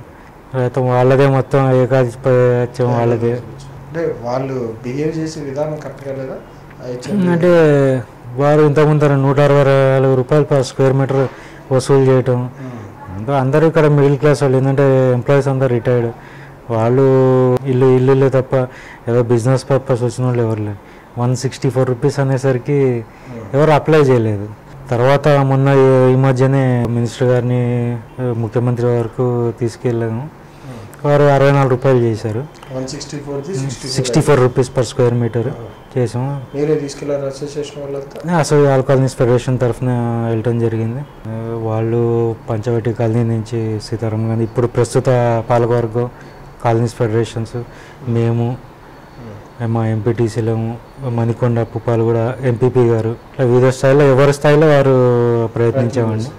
రైతం వాళ్ళదే, మొత్తం ఏకాధిపత్యం వాళ్ళదే. అంటే వాళ్ళు బిహేవ్ చేసే విధానం కరెక్ట్గా లేదా? అంటే వారు ఇంతకుముందు 164 రూపాయలు పర్ స్క్వేర్ మీటర్ వసూలు చేయటం. అందరూ ఇక్కడ మిడిల్ క్లాస్ వాళ్ళు, ఏంటంటే ఎంప్లాయీస్ అందరూ రిటైర్డ్ వాళ్ళు, ఇల్లు తప్ప ఏదో బిజినెస్ పర్పస్ వచ్చిన వాళ్ళు ఎవరు లేరు. 164 రూపీస్ అనేసరికి ఎవరు అప్లై చేయలేదు. తర్వాత మొన్న ఈ మధ్యనే మినిస్టర్ గారిని ముఖ్యమంత్రి వరకు తీసుకెళ్ళాము, వారు 64 రూపాయలు చేశారు. 64 రూపీస్ పర్ స్క్వేర్ మీటర్ చేసాము. అసలు ఆల్కాలనీస్ ఫెడరేషన్ తరఫున వెళ్ళటం జరిగింది. వాళ్ళు పంచవటి కాలనీ నుంచి సీతారాం గాంధీ, ఇప్పుడు ప్రస్తుత పాలకవర్గం కాలనీస్ ఫెడరేషన్స్, మేము మా ఎంపీటీసీలము, మణికొండ, పుప్పాలగూడ ఎంపీపీ గారు, ఇట్లా వివిధ స్థాయిలో ఎవరి స్థాయిలో వారు ప్రయత్నించామండి.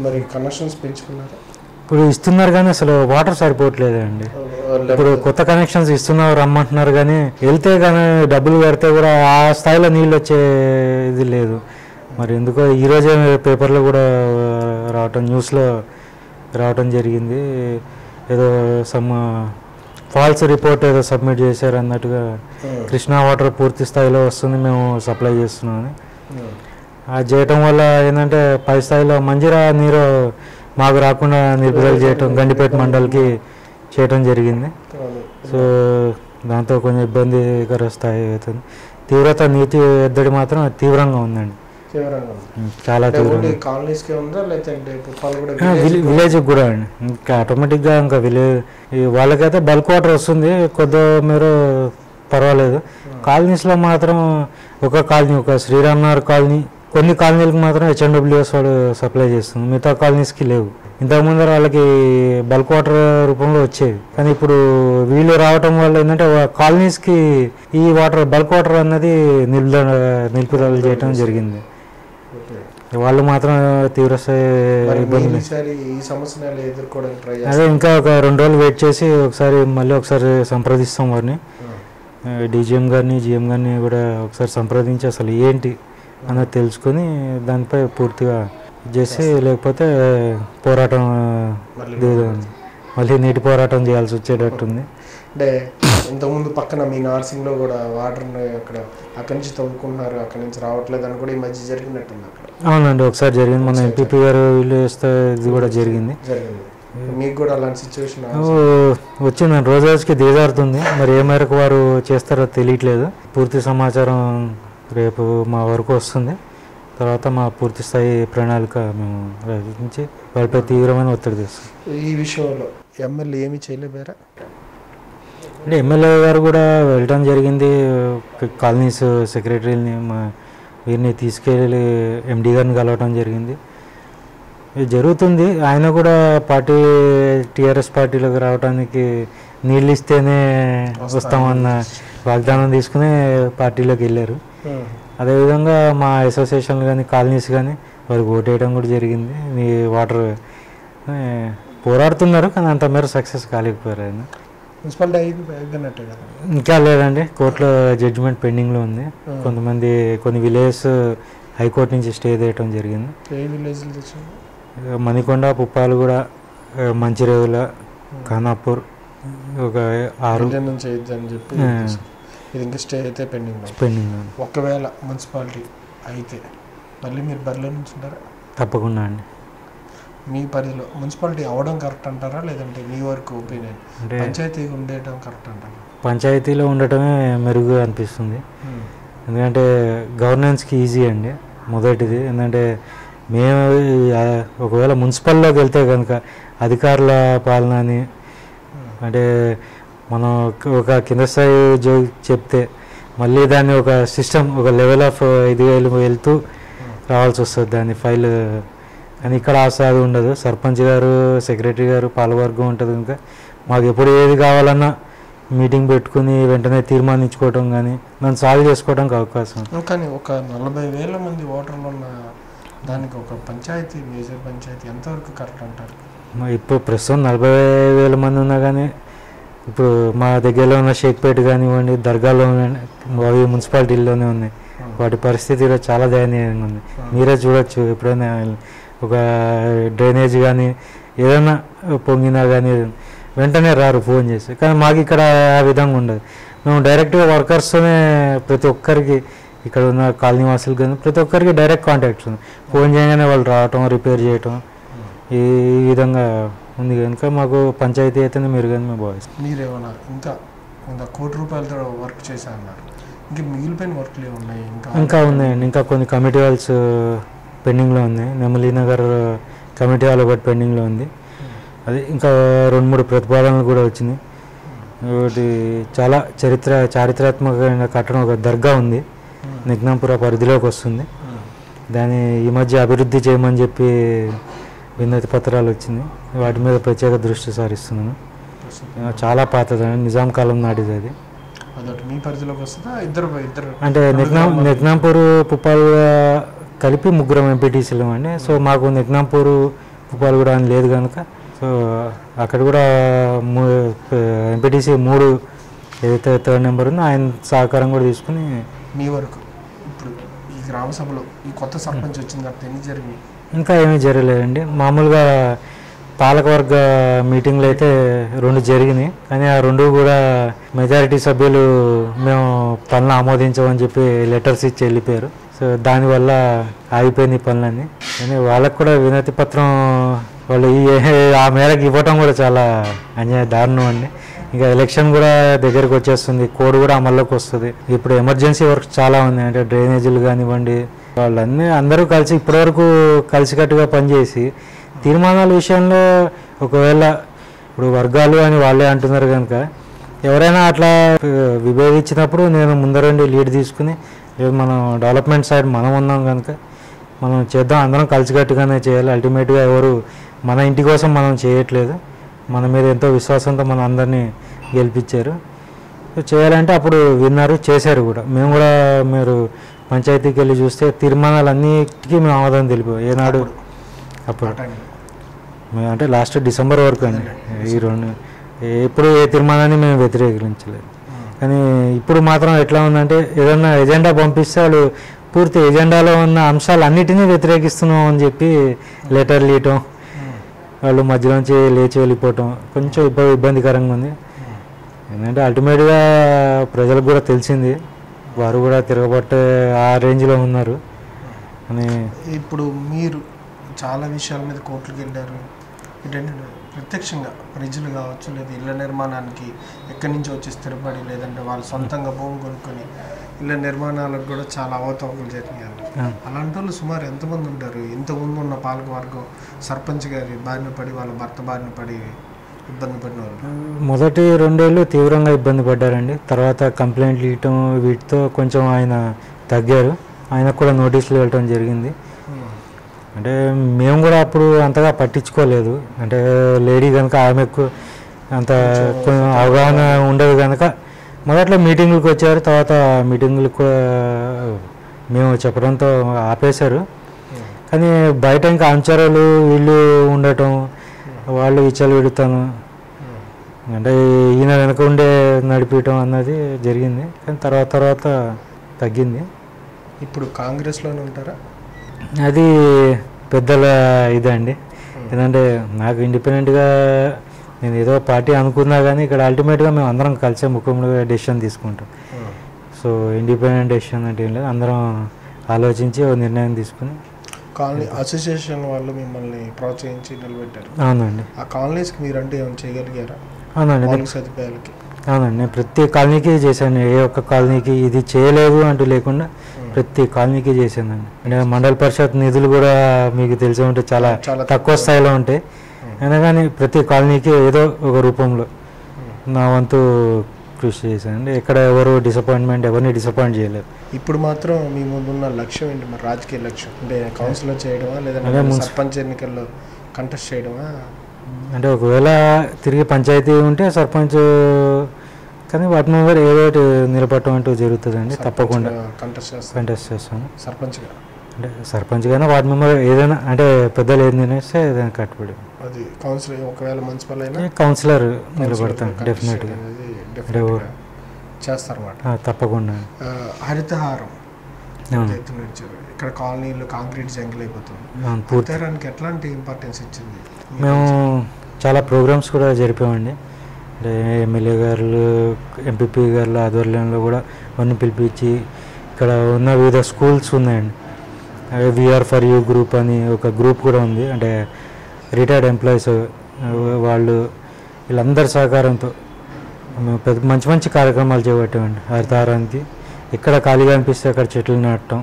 మరి కనెక్షన్స్ పెంచుకున్నారు, ఇప్పుడు ఇస్తున్నారు కానీ అసలు వాటర్ సరిపోవట్లేదండి. ఇప్పుడు కొత్త కనెక్షన్స్ ఇస్తున్నారు, రమ్మంటున్నారు కానీ వెళ్తే కానీ డబ్బులు కడితే కూడా ఆ స్థాయిలో నీళ్ళు వచ్చే ఇది లేదు. మరి ఎందుకో ఈరోజే పేపర్లో కూడా న్యూస్లో రావటం జరిగింది, ఏదో ఫాల్స్ రిపోర్ట్ ఏదో సబ్మిట్ చేశారు అన్నట్టుగా. కృష్ణా వాటర్ పూర్తి స్థాయిలో వస్తుంది, మేము సప్లై చేస్తున్నామని. అది చేయటం వల్ల ఏంటంటే పై స్థాయిలో మంజీరా నీరు మాకు రాకుండా నిలుపుదల చేయటం గండిపేట మండలికి చేయటం జరిగింది. సో దాంతో కొంచెం ఇబ్బందికర స్థాయి అవుతుంది. తీవ్రత నీటి ఎద్దడి మాత్రం తీవ్రంగా ఉందండి, చాలా తీవ్రంగా. విలేజ్ కూడా అండి, ఇంకా ఆటోమేటిక్గా ఇంకా విలేజ్ వాళ్ళకైతే బల్క్ వాటర్ వస్తుంది, కొద్ది మీరు పర్వాలేదు. కాలనీస్లో మాత్రం ఒక శ్రీరామ్నగర్ కాలనీ, కొన్ని కాలనీలకు మాత్రం HMWS వాడు సప్లై చేస్తుంది, మిగతా కాలనీస్కి లేవు. ఇంతకుముందు వాళ్ళకి బల్క్ వాటర్ రూపంలో వచ్చేది, కానీ ఇప్పుడు వీళ్ళు రావటం వల్ల ఏంటంటే కాలనీస్కి ఈ వాటర్ బల్క్ వాటర్ అన్నది నిలుపుదల చేయటం జరిగింది. వాళ్ళు మాత్రం తీవ్ర ఇబ్బంది. అదే ఇంకా ఒక 2 రోజులు వెయిట్ చేసి మళ్ళీ ఒకసారి సంప్రదిస్తాం వారిని, DGM గారిని, GM గారిని కూడా ఒకసారి సంప్రదించి అసలు ఏంటి అన్నది తెలుసుకొని దానిపై పూర్తిగా చేసి, లేకపోతే పోరాటం మళ్ళీ నీటి పోరాటం చేయాల్సి వచ్చేటట్టుంది. అంటే ఇంతకుముందు పక్కన మీ నార్సింగ్లో కూడా వాటర్ని అక్కడి నుంచి తవ్వుకుంటున్నారు, అక్కడి నుంచి రావట్లేదు అని కూడా ఈ మధ్య జరిగినట్టుంది అక్కడ. అవునండి, ఒకసారి జరిగింది, మన ఎంపీపీ గారు వీళ్ళు వేస్తే ఇది కూడా జరిగింది. మీకు కూడా అలాంటి సిచ్యువేషన్ వచ్చిందండి, రోజుకి దిగజారుతుంది. మరి ఏ మేరకు వారు చేస్తారో తెలియట్లేదు. పూర్తి సమాచారం రేపు మా వరకు వస్తుంది. తర్వాత మా పూర్తి స్థాయి ప్రణాళిక మేము రచించి వారిపై తీవ్రమైన ఒత్తిడి తెస్తాం. ఈ విషయంలో ఎమ్మెల్యే ఏమీ చేయలేపారా? అంటే ఎమ్మెల్యే గారు కూడా వెళ్ళడం జరిగింది, కాలనీస్ సెక్రటరీని వీరిని తీసుకెళ్ళి MD గారిని కలవటం జరిగింది. ఇది జరుగుతుంది. ఆయన కూడా TRS పార్టీలోకి రావడానికి నీళ్ళు ఇస్తేనే వస్తామన్న వాగ్దానం తీసుకుని పార్టీలోకి వెళ్ళారు. అదేవిధంగా మా అసోసియేషన్లు కానీ కాలనీస్ కానీ వారికి ఓటేయడం కూడా జరిగింది. మీ వాటర్ పోరాడుతున్నారు కానీ అంత మేర సక్సెస్ కాలేకపోయారు. ఆయన మున్సిపాలిటీ ఇంకా లేదండి, కోర్టులో జడ్జిమెంట్ పెండింగ్లో ఉంది. కొన్ని విలేజెస్ హైకోర్టు నుంచి స్టే చేయడం జరిగింది. ఏ విలేజ్? మణికొండ, పుప్పాలగూడ, మంచిరేవుల, ఖానాపూర్ ఒక 6 నుంచి అయిద్దని చెప్పి ఇది ఇంకా స్టే అయితే పెండింగ్. ఒకవేళ మున్సిపాలిటీ అయితే మళ్ళీ మీరు బరిలో నుంచి ఉంటారా? తప్పకుండా అండి. మీ పరిధిలో మున్సిపాలిటీ అవ్వడం కరెక్ట్ అంటారా, లేదంటే మీ వరకు ఒపీనియన్ అంటే పంచాయతీ ఉండటం కరెక్ట్ అంటారా? పంచాయతీలో ఉండటమే మెరుగు అనిపిస్తుంది. ఎందుకంటే గవర్నెన్స్కి ఈజీ అండి మొదటిది. ఎందుకంటే మేము ఒకవేళ మున్సిపల్లోకి వెళ్తే కనుక అధికారుల పాలన అని అంటే మనం ఒక కింద స్థాయి చెప్తే మళ్ళీ దాన్ని ఒక సిస్టమ్ ఒక లెవెల్ ఆఫ్ ఇదిగా వెళ్తూ రావాల్సి వస్తుంది దాన్ని ఫైల్. కానీ ఇక్కడ అది ఉండదు. సర్పంచ్ గారు, సెక్రటరీ గారు, పాలవర్గం ఉంటుంది. ఇంకా మాకు ఎప్పుడు ఏది కావాలన్నా మీటింగ్ పెట్టుకుని వెంటనే తీర్మానించుకోవటం కానీ దాన్ని సాల్వ్ చేసుకోవడానికి అవకాశం. కానీ ఒక 40,000 మంది ఓటర్లు ఉన్న దానికి ఒక పంచాయతీ, మేజర్ పంచాయతీ ఎంతవరకు కరెక్ట్ అంటారు? ఇప్పుడు ప్రస్తుతం 40,000 మంది ఉన్నా కానీ ఇప్పుడు మా దగ్గరలో ఉన్న షేక్పేట కానివ్వండి, దర్గాలో అవి మున్సిపాలిటీల్లోనే ఉన్నాయి. వాటి పరిస్థితి చాలా దయనీయంగా ఉంది. మీరే చూడొచ్చు. ఎప్పుడైనా ఒక డ్రైనేజ్ కానీ ఏదైనా పొంగినా కానీ వెంటనే రారు ఫోన్ చేసి. కానీ మాకు ఇక్కడ ఆ విధంగా ఉండదు. మేము డైరెక్ట్గా వర్కర్స్తోనే ప్రతి ఒక్కరికి ఇక్కడ ఉన్న కాలనీ వాసులు కానీ ప్రతి ఒక్కరికి డైరెక్ట్ కాంటాక్ట్స్ ఉంది. ఫోన్ చేయగానే వాళ్ళు రావటం, రిపేర్ చేయటం ఈ విధంగా ఉంది. కనుక మాకు పంచాయతీ అయితేనే మెరుగని మేము భావిస్తాం. మీరేమన్నా ఇంకా ₹1,00,00,000 వర్క్ చేశారన్నారు, ఇంకా మిగిలిపోయిన వర్క్లు ఏమున్నాయి? ఇంకా ఉన్నాయండి. ఇంకా కొన్ని కమిటీ హాల్స్ పెండింగ్లో ఉంది. నెమలి నగర్ కమిటీ హాల్ ఒకటి పెండింగ్లో ఉంది. అది ఇంకా 2-3 ప్రతిపాదనలు కూడా వచ్చినాయి. ఒకటి చాలా చారిత్రాత్మకమైన కట్టడం ఒక దర్గా ఉంది, నిగ్నాంపుర పరిధిలోకి వస్తుంది. దాన్ని ఈ మధ్య అభివృద్ధి చేయమని చెప్పి వినతి పత్రాలు వచ్చింది. వాటి మీద ప్రత్యేక దృష్టి సారిస్తున్నాను. చాలా పాతదండి, నిజాం కాలం నాటిది అది. మీ పరిధిలోకి వస్తుందా? ఇద్దరు అంటే నిగ్నాంపూర్, పుప్పాల్ కలిపి 3 ఎంపీటీసీలు అండి. సో మాకు నిగ్నాంపూర్, పుప్పాల్ కూడా అని లేదు కనుక సో అక్కడ కూడా ఎంపీటీసీ 3 ఏదైతే 3rd నెంబర్ ఉందో ఆయన సహకారం కూడా తీసుకుని. మీ వరకు ఇప్పుడు ఈ గ్రామ సభలో ఈ కొత్త సర్పంచ్ వచ్చిన తర్వాత ఎన్ని జరిగినాయి? ఇంకా ఏమీ జరగలేదండి. మామూలుగా పాలకవర్గ మీటింగ్లు అయితే 2 జరిగినాయి. కానీ ఆ 2 కూడా మెజారిటీ సభ్యులు మేము పనులు ఆమోదించమని చెప్పి లెటర్స్ ఇచ్చి వెళ్ళిపోయారు. సో దానివల్ల ఆగిపోయింది పనులన్నీ. కానీ వాళ్ళకు కూడా వినతి పత్రం వాళ్ళు ఆ మేరకు ఇవ్వటం కూడా చాలా దారుణం అండి. ఇంకా ఎలక్షన్ కూడా దగ్గరకు వచ్చేస్తుంది, కోడ్ కూడా అమల్లోకి వస్తుంది. ఇప్పుడు ఎమర్జెన్సీ వర్క్స్ చాలా ఉన్నాయి. అంటే డ్రైనేజీలు కానివ్వండి, అందరూ కలిసి ఇప్పటివరకు కలిసికట్టుగా పనిచేసి తీర్మానాల విషయంలో ఒకవేళ ఇప్పుడు వర్గాలు అని వాళ్ళే అంటున్నారు కనుక ఎవరైనా అట్లా విభేదించినప్పుడు నేను ముందరండి లీడ్ తీసుకుని మనం డెవలప్మెంట్ సైడ్ మనం ఉన్నాం కనుక మనం చేద్దాం, అందరం కలిసికట్టుగానే చేయాలి. అల్టిమేట్గా ఎవరు మన ఇంటి కోసం మనం చేయట్లేదు, మన మీద ఎంతో విశ్వాసంతో మన అందరినీ గెలిపించారు. చేయాలంటే అప్పుడు విన్నారు, చేశారు కూడా. మేము కూడా మీరు పంచాయతీకి వెళ్ళి చూస్తే తీర్మానాలు అన్నిటికీ మేము ఆమోదం తెలిపాం ఏనాడు. అప్పుడు అంటే లాస్ట్ డిసెంబర్ వరకు అండి. ఈ 2 ఎప్పుడు ఏ తీర్మానాన్ని మేము వ్యతిరేకించలేదు. కానీ ఇప్పుడు మాత్రం ఎట్లా ఉందంటే ఏదన్నా ఎజెండా పంపిస్తే వాళ్ళు పూర్తి ఎజెండాలో ఉన్న అంశాలు అన్నిటినీ వ్యతిరేకిస్తున్నాం అని చెప్పి లెటర్లు ఇవ్వటం, వాళ్ళు మధ్యలోంచి లేచి వెళ్ళిపోవటం కొంచెం ఇబ్బందికరంగా ఉంది. ఎందుకంటే అల్టిమేట్గా ప్రజలకు కూడా తెలిసింది, వారు కూడా తిరగబట్టే ఆ రేంజ్లో ఉన్నారు అని. ఇప్పుడు మీరు చాలా విషయాల మీద కోర్టులకు వెళ్ళారు. ఏంటంటే ప్రత్యక్షంగా ప్రజలు కావచ్చు, లేదా ఇళ్ల నిర్మాణానికి ఎక్కడి నుంచి వచ్చి స్థిరపడి, లేదంటే వాళ్ళు సొంతంగా భూమి కొనుక్కొని ఇళ్ల నిర్మాణాలకు కూడా చాలా అవతవకలు జరిగాయి. అలాంటి వాళ్ళు సుమారు ఎంతమంది ఉంటారు? ఇంతకుముందు ఉన్న పాలకవర్గం సర్పంచ్ గారి బారిన పడి, వాళ్ళ భర్త బారిన పడి ఇబ్బంది పడిన వాళ్ళు మొదటి 2 ఏళ్ళు తీవ్రంగా ఇబ్బంది పడ్డారండి. తర్వాత కంప్లైంట్లు ఇవ్వటం వీటితో కొంచెం ఆయన తగ్గారు. ఆయనకు కూడా నోటీసులు వెళ్ళటం జరిగింది. అంటే మేము కూడా అప్పుడు అంతగా పట్టించుకోలేదు. అంటే లేడీ కనుక ఆమెకు అంత అవగాహన ఉండదు కనుక మొదట్లో మీటింగులకు వచ్చారు. తర్వాత మీటింగులకు కూడా మేము చెప్పడంతో ఆపేశారు. కానీ బయట ఇంకా అంచరాలు వీళ్ళు ఉండటం, వాళ్ళు ఇచ్చలు పెడతాను అంటే ఈయన వెనక ఉండే నడిపించడం అన్నది జరిగింది. కానీ తర్వాత తగ్గింది. ఇప్పుడు కాంగ్రెస్లోనే ఉంటారా? అది పెద్దల ఇదండి. ఎందుకంటే నాకు ఇండిపెండెంట్గా నేను ఏదో పార్టీ అనుకున్నా కానీ ఇక్కడ అల్టిమేట్గా మేము అందరం కలిసే ముఖ్యంగా డెసిషన్ తీసుకుంటాం. సో ఇండిపెండెంట్ డెసిషన్ అంటే ఏం లేదు, అందరం ఆలోచించి ఒక నిర్ణయం తీసుకుని. కాలనీ అసోసియేషన్ వాళ్ళు మిమ్మల్ని ప్రోత్సహించి నిలబెట్టారు. అవునండి. ఆ కాలనీస్కి మీరంటే ఏమైనా చేయగలిగారా? అవునండి. మౌలిక సదుపాయాలకి అవునండి, నేను ప్రతి కాలనీకి చేశాను. ఏ ఒక్క కాలనీకి ఇది చేయలేదు అంటూ లేకుండా ప్రతి కాలనీకి చేశానండి. అంటే మండల పరిషత్ నిధులు కూడా మీకు తెలిసి ఉంటే చాలా తక్కువ స్థాయిలో ఉంటాయి. అయినా కానీ ప్రతి కాలనీకి ఏదో ఒక రూపంలో నా వంతు కృషి చేశానండి. ఎక్కడ ఎవరిని డిసప్పాయింట్ చేయలేదు. ఇప్పుడు మాత్రం మీ ముందున్న లక్ష్యం ఏంటి మరి? రాజకీయ లక్ష్యం అంటే కౌన్సిలర్ చేయడమా, లేదంటే సర్పంచ్ ఎన్నికల్లో కంటెస్ట్ చేయడమా? అంటే ఒకవేళ తిరిగి పంచాయతీ ఉంటే సర్పంచ్, కానీ వాటి మీద ఏదో ఒకటి నిలబడటం అంటూ జరుగుతుందండి. తప్పకుండా కంటెస్ట్ చేస్తాను. అంటే సర్పంచ్ కానీ వార్డు మెంబర్ ఏదైనా, అంటే పెద్దలు ఏది నిర్ణయిస్తే ఏదైనా కట్టుబడి అది కౌన్సిలర్, ఒకవేళ మున్సిపల్ అయినా కౌన్సిలర్ నిలబడతాను డెఫినెట్గా చేస్తారన్నమాట. తప్పకుండా. హరితహారం ఇక్కడ కాలనీలు కాంక్రీట్ జంగిల్ అయిపోతుంది. హరితహారానికి ఎట్లాంటి ఇంపార్టెన్స్ ఇచ్చింది? మేము చాలా ప్రోగ్రామ్స్ కూడా జరిపామండి. అంటే ఎమ్మెల్యే గారు, ఎంపీపీ గారుల ఆధ్వర్యంలో కూడా అవన్నీ పిలిపించి ఇక్కడ ఉన్న వివిధ స్కూల్స్ ఉన్నాయండి. వీఆర్ ఫర్ యూ గ్రూప్ అని ఒక గ్రూప్ కూడా ఉంది. అంటే రిటైర్డ్ ఎంప్లాయీస్ వాళ్ళు వీళ్ళందరి సహకారంతో మేము పెద్ద మంచి మంచి కార్యక్రమాలు చేపట్టామండి. హరితహారానికి ఎక్కడ ఖాళీగా అనిపిస్తే అక్కడ చెట్లు నాటడం,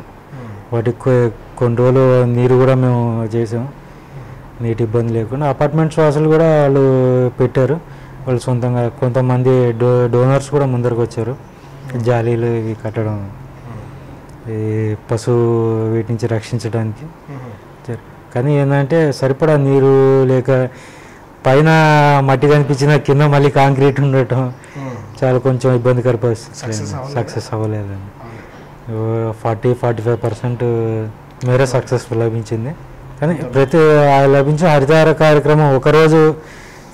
వాటికి కొన్ని రోజులు నీరు కూడా మేము చేసాం, నీటి ఇబ్బంది లేకుండా. అపార్ట్మెంట్స్ వాసులు కూడా వాళ్ళు పెట్టారు, వాళ్ళు సొంతంగా. కొంతమంది డోనర్స్ కూడా ముందరకు వచ్చారు, జాలీలు ఇవి కట్టడం, ఈ పశువు వీటి నుంచి రక్షించడానికి. కానీ ఏంటంటే సరిపడా నీరు లేక పైన మట్టి కనిపించిన కింద మళ్ళీ కాంక్రీట్ ఉండటం చాలా కొంచెం ఇబ్బందికర పరిస్థితి. సక్సెస్ అవ్వలేదండి. 40-45% మేరే సక్సెస్ లభించింది. కానీ ప్రతి లభించిన హరితహార కార్యక్రమం ఒకరోజు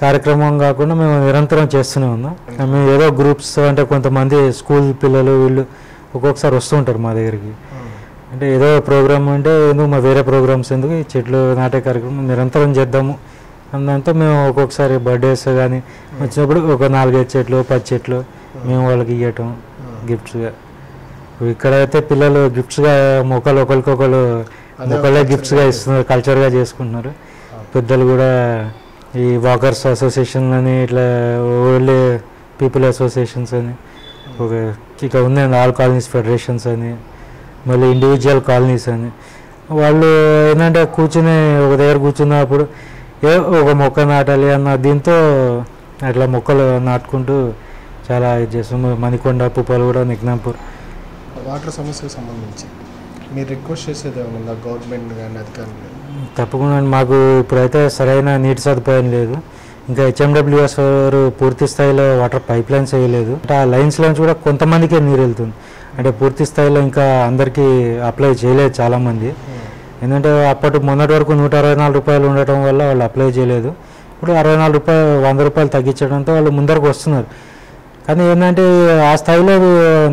కార్యక్రమం కాకుండా మేము నిరంతరం చేస్తూనే ఉన్నాం. మేము ఏదో గ్రూప్స్, అంటే కొంతమంది స్కూల్ పిల్లలు వీళ్ళు ఒక్కొక్కసారి వస్తూ ఉంటారు మా దగ్గరికి. అంటే ఏదో ప్రోగ్రామ్ అంటే ఎందుకు మా వేరే ప్రోగ్రామ్స్ ఎందుకు, ఈ చెట్లు నాటే కార్యక్రమం నిరంతరం చేద్దాము అన్నంతా మేము ఒక్కొక్కసారి బర్త్డేస్ కానీ వచ్చినప్పుడు ఒక 4-5 చెట్లు 10 చెట్లు మేము వాళ్ళకి ఇవ్వటం గిఫ్ట్స్గా. ఇక్కడైతే పిల్లలు గిఫ్ట్స్గా ఒకరికొకరు మొక్కలే గిఫ్ట్స్గా ఇస్తున్నారు, కల్చర్గా చేసుకుంటున్నారు. పెద్దలు కూడా ఈ వాకర్స్ అసోసియేషన్ అని, ఇట్లా ఓల్డ్ పీపుల్ అసోసియేషన్స్ అని ఒక ఇక ఉందండి, ఆల్ కాలనీస్ ఫెడరేషన్స్ అని, మళ్ళీ ఇండివిజువల్ కాలనీస్ అని. వాళ్ళు ఏంటంటే కూర్చుని ఒక దగ్గర కూర్చున్నప్పుడు ఒక మొక్క నాటాలి అన్న దీంతో అట్లా మొక్కలు నాటుకుంటూ చాలా ఇది చేస్తాం. మణికొండ, పుప్పలగూడ, నిగ్నాంపూర్. వాటర్ సమస్యకు సంబంధించి మీరు రిక్వెస్ట్ చేసేది ఏమన్నా గవర్నమెంట్ కానీ అధికారులు? తప్పకుండా మాకు ఇప్పుడైతే సరైన నీటి సదుపాయం లేదు. ఇంకా హెచ్ఎండబ్ల్యూఎస్ వారు పూర్తి స్థాయిలో వాటర్ పైప్ లైన్స్ వేయలేదు. అంటే ఆ లైన్స్లోంచి కూడా కొంతమందికే నీరు వెళ్తుంది. అంటే పూర్తి స్థాయిలో ఇంకా అందరికీ అప్లై చేయలేదు చాలామంది. ఎందుకంటే మొన్నటి వరకు 164 రూపాయలు ఉండటం వల్ల వాళ్ళు అప్లై చేయలేదు. ఇప్పుడు 64 రూపాయలు, 100 రూపాయలు తగ్గించడంతో వాళ్ళు ముందరకు వస్తున్నారు. కానీ ఏంటంటే ఆ స్థాయిలో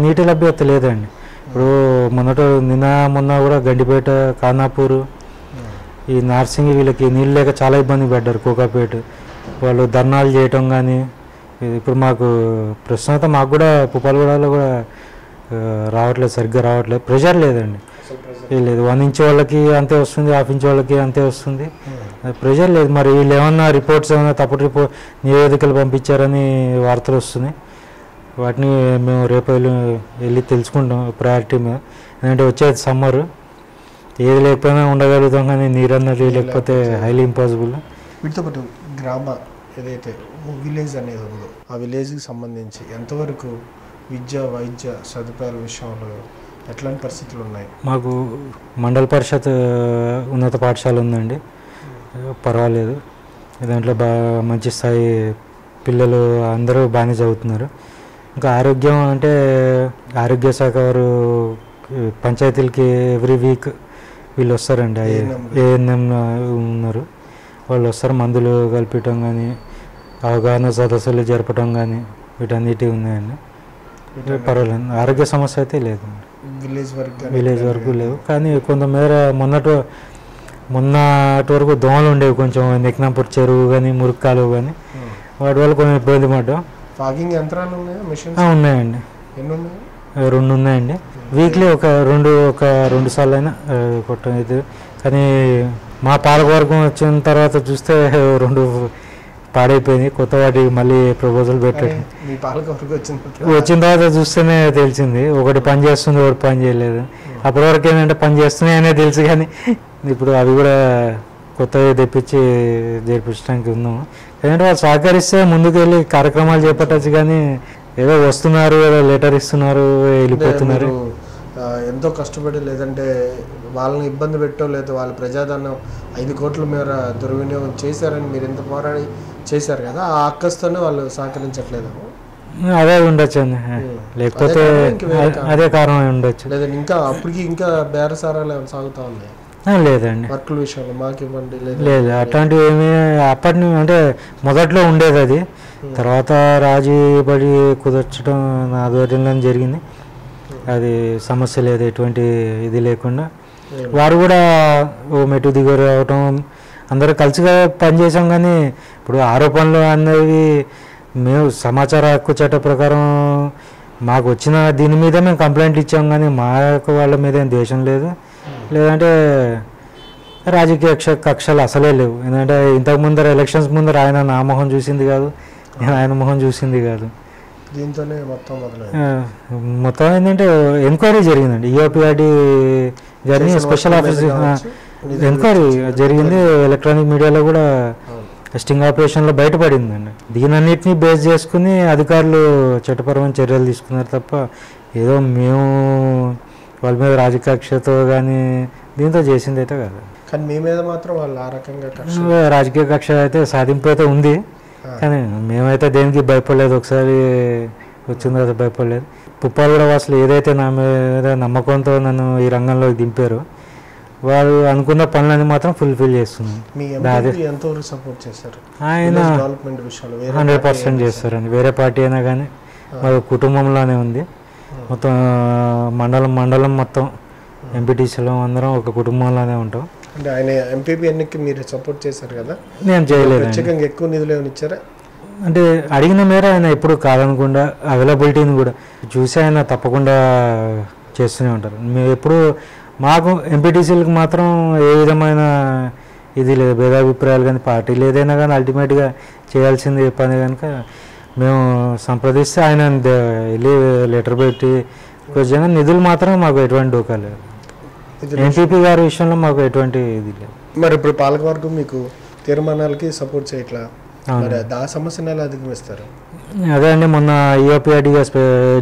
నీటి లభ్యత లేదండి. ఇప్పుడు మొన్న కూడా గండిపేట, ఖానాపూర్, ఈ నార్సింగి వీళ్ళకి నీళ్ళు లేక చాలా ఇబ్బంది పడ్డారు. కోకాపేట వాళ్ళు ధర్నాలు చేయటం కానీ. ఇప్పుడు మాకు ప్రస్తుతం మాకు కూడా పుప్పలగూడలో కూడా రావట్లేదు, సరిగ్గా రావట్లేదు. ప్రెషర్ లేదండి, లేదు. 1 ఇంచ్ వాళ్ళకి అంతే వస్తుంది, 1/2 ఇంచ్ వాళ్ళకి అంతే వస్తుంది. ప్రెషర్ లేదు. మరి వీళ్ళు ఏమన్నా రిపోర్ట్స్ ఏమైనా తప్పుడు నివేదికలు పంపించారని వార్తలు వస్తున్నాయి. వాటిని మేము రేపు వెళ్ళి తెలుసుకుంటాం ప్రయారిటీ మీద. ఎందుకంటే వచ్చేది సమ్మర్, ఏది లేకపోయినా ఉండగలుగుతాం, కానీ నీరన్నది లేకపోతే హైలీ ఇంపాసిబుల్. వీటితో పాటు గ్రామ ఏదైతే విలేజ్ అనేది ఉందో ఆ విలేజ్కి సంబంధించి ఎంతవరకు విద్య, వైద్య సదుపాయాల విషయంలో ఎట్లాంటి పరిస్థితులు ఉన్నాయి? మాకు మండల పరిషత్ ఉన్నత పాఠశాల ఉందండి, పర్వాలేదు. దాంట్లో మంచి స్థాయి పిల్లలు అందరూ బాగానే చదువుతున్నారు. ఇంకా ఆరోగ్యం అంటే ఆరోగ్య శాఖ వారు పంచాయతీలకి ఎవ్రీ వీక్ వీళ్ళు వస్తారండి. ఏఎన్ఎం ఉన్నారు, వాళ్ళు వస్తారు. మందులు కల్పించడం కానీ, అవగాహన సదస్సులు జరపడం కానీ వీటన్నిటి ఉన్నాయండి. పర్వాలేదు, ఆరోగ్య సమస్య అయితే లేదు. విలేజ్ వరకు లేవు. కానీ కొంతమేర మొన్నటి వరకు దోమలు ఉండేవి కొంచెం నెక్నాపూర్ చెరువు కానీ మురుక్కాలు కానీ వాటి వల్ల కొంచెం ఇబ్బంది పడ్డాం. ఫాగింగ్ యంత్రాలు ఉన్నాయా, మిషన్స్ ఉన్నాయండి, ఎన్ని ఉన్నాయి? 2 ఉన్నాయండి. వీక్లీ ఒక రెండు సార్లు అయినా కొట్టడం ఇది. కానీ మా పాలకవర్గం వచ్చిన తర్వాత చూస్తే 2 పాడైపోయింది. కొత్త వాటికి మళ్ళీ ప్రపోజల్ పెట్టాడు. మీ పాలకవర్గం వచ్చిన తర్వాత చూస్తేనే తెలిసింది, ఒకటి పని చేస్తుంది, ఒకటి పని చేయలేదు. అప్పటి వరకు ఏంటంటే పని చేస్తున్నాయనే తెలుసు, కానీ ఇప్పుడు అవి కూడా కొత్తవి తెప్పించి చేర్పించడానికి ఉన్నాము. ఎందుకంటే వాళ్ళు సహకరిస్తే ముందుకు వెళ్ళి కార్యక్రమాలు చేపట్టచ్చు, కానీ ఏదో వస్తున్నారు, ఏదో లెటర్ ఇస్తున్నారు, వెళ్ళిపోతున్నారు. ఎంతో కష్టపడి లేదంటే వాళ్ళని ఇబ్బంది పెట్టో లేదా వాళ్ళ ప్రజాధనం 5 కోట్ల మేర దుర్వినియోగం చేశారని మీరు ఎంత పోరాడి చేశారు కదా, ఆ అక్కస్తోనే వాళ్ళు సహకరించట్లేదు. అదే ఉండొచ్చు అండి, లేకపోతే అదే కారణం ఉండొచ్చు. లేదండి ఇంకా అప్పటికి ఇంకా బేరసారాలు ఏమైనా సాగుతా ఉన్నాయి? లేదండి, వర్కుల విషయంలో మాకు ఇవ్వండి లేదు అట్లాంటివి ఏమి అప్పటి అంటే మొదట్లో ఉండేది. అది తర్వాత రాజీ పడి కుదర్చడం నా ఆధ్వర్యంలో జరిగింది. అది సమస్య లేదు, ఎటువంటి ఇది లేకుండా. వారు కూడా ఓ మెట్టు దిగురు అవటం, అందరూ కలిసిగా పనిచేసాం. కానీ ఇప్పుడు ఆరోపణలు అనేవి మేము సమాచార హక్కు చట్ట ప్రకారం మాకు వచ్చిన దీని మీద మేము కంప్లైంట్లు ఇచ్చాం, కానీ మా యొక్క వాళ్ళ మీద ఏం ద్వేషం లేదు, లేదంటే రాజకీయ కక్షలు అసలే లేవు. ఎందుకంటే ఇంతకు ముందర ఎలక్షన్స్ ముందర ఆయన నా మొహం చూసింది కాదు, నేను ఆయన మొహం చూసింది కాదు. దీంతోనే మొత్తం ఏంటంటే ఎంక్వైరీ జరిగిందండి. ఈఓపిఆర్డి గారిని స్పెషల్ ఆఫీసర్ ఎంక్వైరీ జరిగింది. ఎలక్ట్రానిక్ మీడియాలో కూడా స్టింగ్ ఆపరేషన్లో బయటపడిందండి. దీనన్నిటిని బేస్ చేసుకుని అధికారులు చట్టపరమైన చర్యలు తీసుకున్నారు తప్ప ఏదో మేము వాళ్ళ మీద రాజకీయ కక్షతో కానీ దీంతో చేసింది అయితే కాదు. కానీ మీ మీద మాత్రం వాళ్ళు ఆ రకంగా రాజకీయ కక్ష అయితే సాధింపు అయితే ఉంది, కానీ మేమైతే దేనికి భయపడలేదు. ఒకసారి వచ్చిన తర్వాత భయపడలేదు. పుప్పాలగూడ వాసులు ఏదైతే నా మీద నమ్మకంతో నన్ను ఈ రంగంలోకి దింపారో వాళ్ళు అనుకున్న పనులని మాత్రం ఫుల్ఫిల్ చేస్తున్నాను. ఆయన 100% చేస్తారండి. వేరే పార్టీ అయినా కానీ మా కుటుంబంలోనే ఉంది. మొత్తం మండలం మొత్తం ఎంపీటీసీలో అందరం ఒక కుటుంబంలోనే ఉంటాం. అంటే ఆయన ఎంపీపీ ఎన్నికకి మీరు సపోర్ట్ చేశారు కదా, నేను చేయలేదు. ప్రత్యేకంగా ఎక్కువ నిధులు ఏమైనా ఇచ్చారా? అంటే అడిగిన మేర ఆయన ఎప్పుడు కాదనకుండా అవైలబిలిటీని కూడా చూసి ఆయన తప్పకుండా చేస్తూనే ఉంటారు. మేము ఎప్పుడు మాకు ఎంపీటీసీలకు మాత్రం ఏ విధమైన ఇది లేదు, భేదాభిప్రాయాలు కానీ పార్టీలు ఏదైనా కానీ అల్టిమేట్గా చేయాల్సింది పని కనుక మేము సంప్రదిస్తే ఆయన వెళ్ళి లెటర్ పెట్టి కొంచెం నిధులు మాత్రం మాకు ఎటువంటి డోకా లేదు. ఎంపీపీ గారి విషయంలో మాకు ఎటువంటి ఇది లేదు. మరి ఇప్పుడు పాలకవర్గం మీకు తీర్మానాలకి సపోర్ట్ చేయట్లా, ఆ సమస్యను ఎలా అధిగమిస్తారు? అదే అండి, మొన్న ఈఓపిఆర్డిగా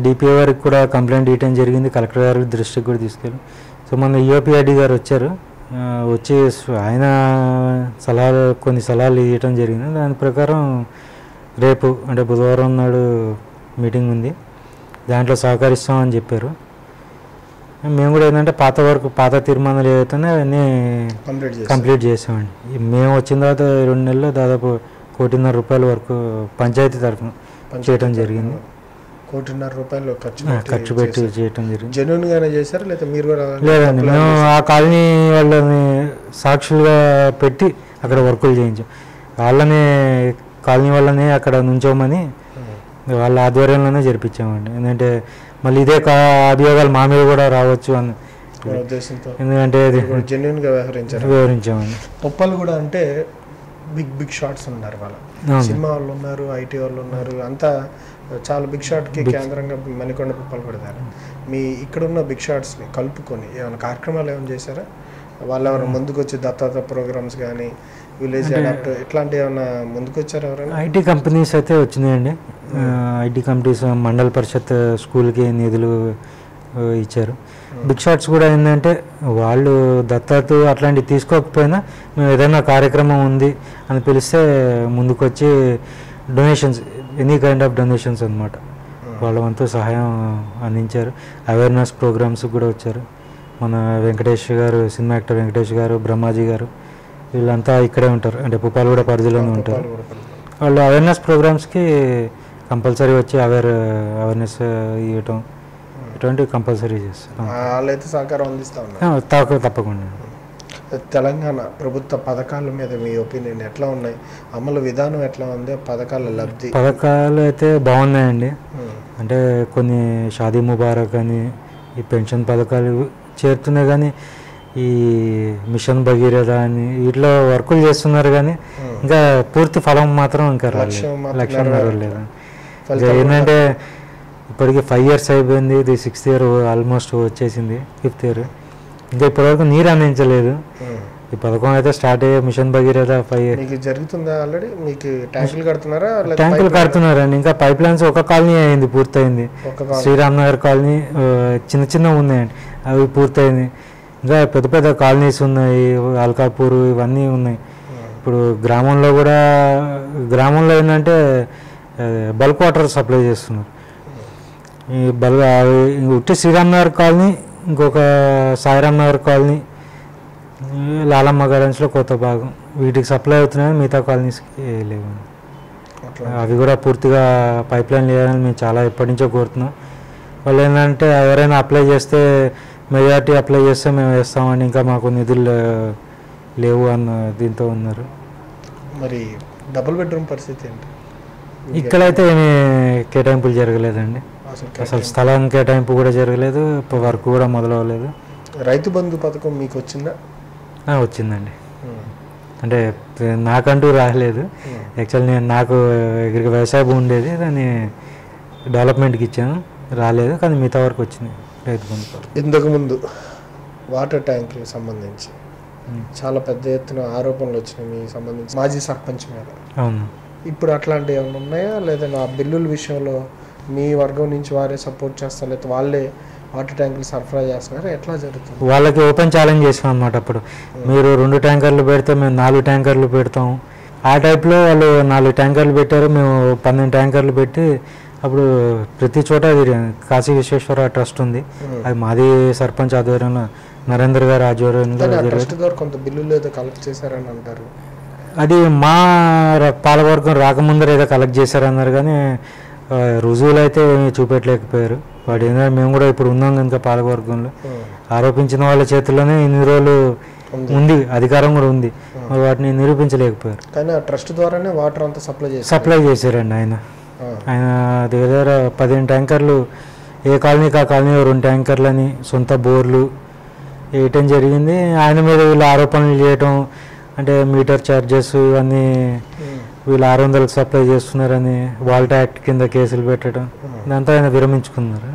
డిపిఓ గారికి కూడా కంప్లైంట్ ఇవ్వడం జరిగింది, కలెక్టర్ గారి దృష్టికి కూడా తీసుకెళ్ళి. సో మొన్న ఈఓపిఆర్డి గారు వచ్చారు, వచ్చి ఆయన కొన్ని సలహాలు ఇవ్వడం జరిగింది. దాని ప్రకారం రేపు అంటే బుధవారం నాడు మీటింగ్ ఉంది, దాంట్లో సహకరిస్తామని చెప్పారు. మేము కూడా ఏంటంటే పాత తీర్మానాలు ఏవైతేనే అవన్నీ కంప్లీట్ చేసామండి. మేము వచ్చిన తర్వాత 2 నెలల్లో దాదాపు ₹1.5 కోటి వరకు పంచాయతీ తరఫున చేయడం జరిగింది. ₹1.5 ఖర్చు పెట్టి చేయడం జరిగింది. జెన్యూన్గానే చేశారా లేదా మీరు కూడా? లేదండి, మేము ఆ కాలనీ వాళ్ళని సాక్షులుగా పెట్టి అక్కడ వర్కులు చేయించాం. వాళ్ళని కాలనీ వాళ్ళని అక్కడ నుంచోమని వాళ్ళ ఆధ్వర్యంలోనే జరిపించామండి. ఎందుకంటే మళ్ళీ ఇదే అభియోగాలు మా మీద కూడా రావచ్చు అని ఉద్దేశంతో, ఎందుకంటే జెన్యూన్గా వివరించామండి. పొప్పలు కూడా అంటే బిగ్ షాట్స్ ఉన్నారు, వాళ్ళ సినిమా వాళ్ళు ఉన్నారు, ఐటీ వాళ్ళు ఉన్నారు, అంతా చాలా బిగ్ షాట్కి కేంద్రంగా మణికొండ పుప్పాలు పెడతారు. మీ ఇక్కడున్న బిగ్ షాట్స్ని కలుపుకొని ఏమైనా కార్యక్రమాలు ఏమైనా చేశారా? వాళ్ళు ఎవరైనా ముందుకు వచ్చి దత్తాత ప్రోగ్రామ్స్ కానీ విలేజ్ అడాప్ట్ ఇట్లాంటివి ఏమైనా ముందుకు వచ్చారు ఎవరైనా? ఐటీ కంపెనీస్ అయితే వచ్చినాయండి. ఐటీ కంపెనీస్ మండల పరిషత్ స్కూల్కి నిధులు ఇచ్చారు. బిగ్ షాట్స్ కూడా ఏంటంటే వాళ్ళు దత్తత అట్లాంటివి తీసుకోకపోయినా మేము ఏదైనా కార్యక్రమం ఉంది అని పిలిస్తే ముందుకు వచ్చి donations, any kind of donations అనమాట, వాళ్ళ వంతు సహాయం అందించారు. అవేర్నెస్ ప్రోగ్రామ్స్ కూడా వచ్చారు. మన వెంకటేష్ గారు, సినిమా యాక్టర్ వెంకటేష్ గారు, బ్రహ్మాజీ గారు, వీళ్ళంతా ఇక్కడే ఉంటారు, అంటే పుప్పాలగూడ పరిధిలోనే ఉంటారు. వాళ్ళు అవేర్నెస్ ప్రోగ్రామ్స్కి కంపల్సరీ వచ్చి అవేర్నెస్ ఇవ్వటం ఇటువంటివి కంపల్సరీ చేస్తారు. వాళ్ళైతే సహకారం అందిస్తూ ఉన్నారు తప్పకుండా. తెలంగాణ ప్రభుత్వ పథకాల మీద మీ ఒపీనియన్ ఎట్లా ఉన్నాయి, అమలు విధానం ఎట్లా ఉంది, పథకాల లబ్ధి? పథకాలు అయితే బాగున్నాయండి. అంటే కొన్ని షాదీ ముబారక్ అని ఈ పెన్షన్ పథకాలు చేరుతున్నాయి, కానీ ఈ మిషన్ భగీరథ అని వీటిలో వర్కులు చేస్తున్నారు, కానీ ఇంకా పూర్తి ఫలం మాత్రం ఇంకా లక్ష్యం లేదు. ఏంటంటే ఇప్పటికి 5 years అయిపోయింది, ఇది 6th year ఆల్మోస్ట్ వచ్చేసింది, 5th year. ఇంకా ఇప్పటివరకు నీరు అందించలేదు. ఈ పథకం అయితే స్టార్ట్ అయ్యే మిషన్ భగీరథ 5 years జరుగుతుందా ఆల్రెడీ? మీకు ట్యాంకులు కడుతున్నారా? ట్యాంకులు కడుతున్నారండి. ఇంకా పైప్ లైన్స్ ఒక కాలనీ అయింది, పూర్తయింది. శ్రీరామ్ నగర్ కాలనీ చిన్న చిన్న ఉన్నాయండి, అవి పూర్తయింది. ఇంకా పెద్ద పెద్ద కాలనీస్ ఉన్నాయి, అల్కాపూర్ ఇవన్నీ ఉన్నాయి. ఇప్పుడు గ్రామంలో ఏంటంటే బల్క్ వాటర్ సప్లై చేస్తున్నారు. ఈ ఉట్టి శ్రీరామ్ నగర్ కాలనీ, ఇంకొక సాయిరామ్ నగర్ కాలనీ, లాలమ్మ గార్డెన్స్లో కొత్త భాగం, వీటికి సప్లై అవుతున్నాయని మిగతా కాలనీస్కి లేవు. అవి కూడా పూర్తిగా పైప్ లైన్ వేయాలని మేము చాలా ఎప్పటి నుంచో కోరుతున్నాం. వాళ్ళు ఏంటంటే ఎవరైనా అప్లై చేస్తే మెజారిటీ అప్లై చేస్తే మేము వేస్తామని, ఇంకా మాకు నిధులు లేవు అన్న దీంతో ఉన్నారు. మరి డబుల్ బెడ్రూమ్ పరిస్థితి ఏంటి? ఇక్కడైతే ఏమీ కేటాయింపులు జరగలేదండి, అసలు స్థలం కేటాయింపు కూడా జరగలేదు, వర్క్ కూడా మొదలవ్వలేదు. రైతు బంధు పథకం మీకు వచ్చిందా? వచ్చిందండి. అంటే నాకంటూ రాలేదు. యాక్చువల్లీ నాకు ఇక్కడికి వ్యవసాయ భూమి ఉండేది, దాన్ని డెవలప్మెంట్కి ఇచ్చాను, రాలేదు. కానీ మిగతా వరకు వచ్చింది రైతు బంధు. ఇంతకుముందు వాటర్ ట్యాంకులకు సంబంధించి చాలా పెద్ద ఎత్తున ఆరోపణలు వచ్చినాయి మీకు సంబంధించి మాజీ సర్పంచ్ మీద. అవును. ఇప్పుడు అట్లాంటివి ఏమైనా ఉన్నాయా, లేదా ఆ బిల్లుల విషయంలో మీ వర్గం నుంచి వారే సపోర్ట్ చేస్తారు, లేకపోతే వాళ్ళే వాటర్ ట్యాంకులు సరఫరా చేస్తున్నారు, ఎట్లా జరుగుతుంది? వాళ్ళకి ఓపెన్ ఛాలెంజ్ చేసాం అనమాట. అప్పుడు మీరు 2 ట్యాంకర్లు పెడితే మేము 4 ట్యాంకర్లు పెడతాం. ఆ టైప్లో వాళ్ళు 4 ట్యాంకర్లు పెట్టారు, మేము 12 ట్యాంకర్లు పెట్టి అప్పుడు ప్రతి చోట కాశీ విశ్వేశ్వర ట్రస్ట్ ఉంది, అది మాది సర్పంచ్ ఆధ్వర్యంలో నరేంద్ర గారి ఆధ్వర్యంలో కొంత బిల్లులు ఏదో కలెక్ట్ చేశారని అంటారు. అది మా పాలకవర్గం రాకముందర ఏదో కలెక్ట్ చేశారన్నారు, కానీ రుజువులు అయితే ఏమీ చూపెట్టలేకపోయారు. వాటి ఏంటంటే మేము కూడా ఇప్పుడు ఉన్నాం కనుక పాలకవర్గంలో ఆరోపించిన వాళ్ళ చేతుల్లోనే ఇన్ని రోజులు ఉంది, అధికారం కూడా ఉంది, మరి వాటిని నిరూపించలేకపోయారు. కానీ ఆ ట్రస్ట్ ద్వారానే వాటర్ అంతా సప్లై చేశారండి. ఆయన దగ్గర 15 ట్యాంకర్లు, ఏ కాలనీకి ఆ కాలనీ 2 ట్యాంకర్లు అని సొంత బోర్లు వేయటం జరిగింది. ఆయన మీద వీళ్ళు ఆరోపణలు చేయటం, అంటే మీటర్ ఛార్జెస్ ఇవన్నీ వీళ్ళు 600లకు సప్లై చేస్తున్నారని వాల్టా యాక్ట్ కింద కేసులు పెట్టడం, దాంతో ఆయన విరమించుకున్నారు.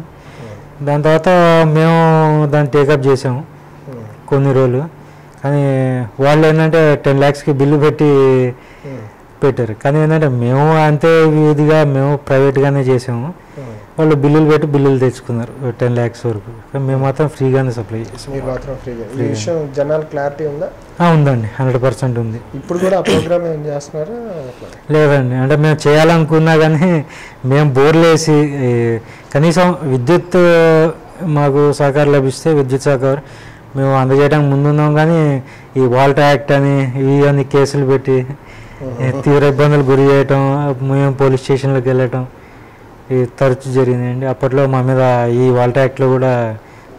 దాని తర్వాత మేము దాన్ని టేకప్ చేసాము కొన్ని రోజులు. కానీ వాళ్ళు ఏంటంటే 10 lakhsకి బిల్లు పెట్టారు. కానీ ఏంటంటే మేము అంతే విధిగా మేము ప్రైవేట్గానే చేసాము, వాళ్ళు బిల్లులు పెట్టి బిల్లులు తెచ్చుకున్నారు 10 lakhs వరకు. మేము మాత్రం ఫ్రీగానే సప్లై చేసాం. జనాలు క్లారిటీ ఉందా? ఉందండి, 100% ఉంది. ఇప్పుడు కూడా ఆ ప్రోగ్రామ్ ఏం చేస్తున్నారా? లేదండి, అంటే మేము చేయాలనుకున్నా కానీ మేము బోర్లు వేసి కనీసం విద్యుత్ మాకు సహకారం లభిస్తే విద్యుత్ సహకారం మేము అందజేయడానికి ముందున్నాం. కానీ ఈ వాల్టా యాక్ట్ అని ఇవన్నీ కేసులు పెట్టి తీవ్ర ఇబ్బందులు గురి చేయటం, మేము పోలీస్ స్టేషన్లోకి వెళ్ళటం తరచు జరిగిందండి. అప్పట్లో మా మీద ఈ వాల్టా యాక్ట్లో కూడా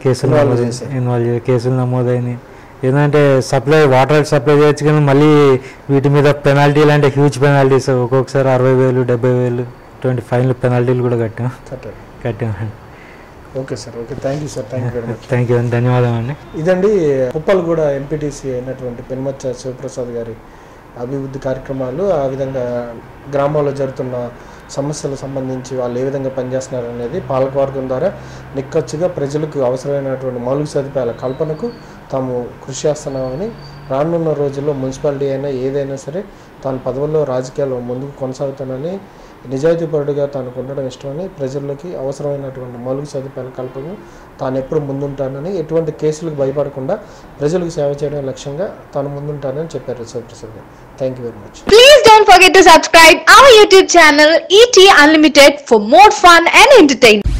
కేసులు నమోదైనాయి. ఏంటంటే వాటర్ సప్లై చేయొచ్చు, కానీ మళ్ళీ వీటి మీద పెనాల్టీలు అంటే హ్యూజ్ పెనాల్టీస్, ఒక్కొక్కసారి 60,000, 70,000 ఇటువంటి ఫైన్లు పెనాల్టీలు కూడా కట్టామండి. Okay sir, okay, thank you sir, thank you very much. Thank you అండి, ధన్యవాదాలు అండి. ఇదండి పుప్పలగూడ ఎంపీటీసీ అయినటువంటి పెనుమచ్చ శివప్రసాద్ గారి అభివృద్ధి కార్యక్రమాలు, ఆ విధంగా గ్రామాల్లో జరుగుతున్న సమస్యలకు సంబంధించి వాళ్ళు ఏ విధంగా పనిచేస్తున్నారు అనేది పాలకవర్గం ద్వారా నిక్కచ్చిగా ప్రజలకు అవసరమైనటువంటి మౌలిక సదుపాయాల కల్పనకు తాము కృషి చేస్తున్నామని, రానున్న రోజుల్లో మున్సిపాలిటీ అయినా ఏదైనా సరే తాను పదవుల్లో రాజకీయాల్లో ముందుకు కొనసాగుతానని, నిజాయితీపరుడుగా తాను ఉండడం ఇష్టమని, ప్రజల్లోకి అవసరమైనటువంటి మౌలిక సదుపాయాల కల్పనకు తాను ఎప్పుడు ముందుంటానని, ఎటువంటి కేసులకు భయపడకుండా ప్రజలకు సేవ చేయడం లక్ష్యంగా తాను ముందుంటానని చెప్పారు శివప్రసాద్ గారు. Thank you very much. Please don't forget to subscribe our YouTube channel ET Unlimited for more fun and entertainment.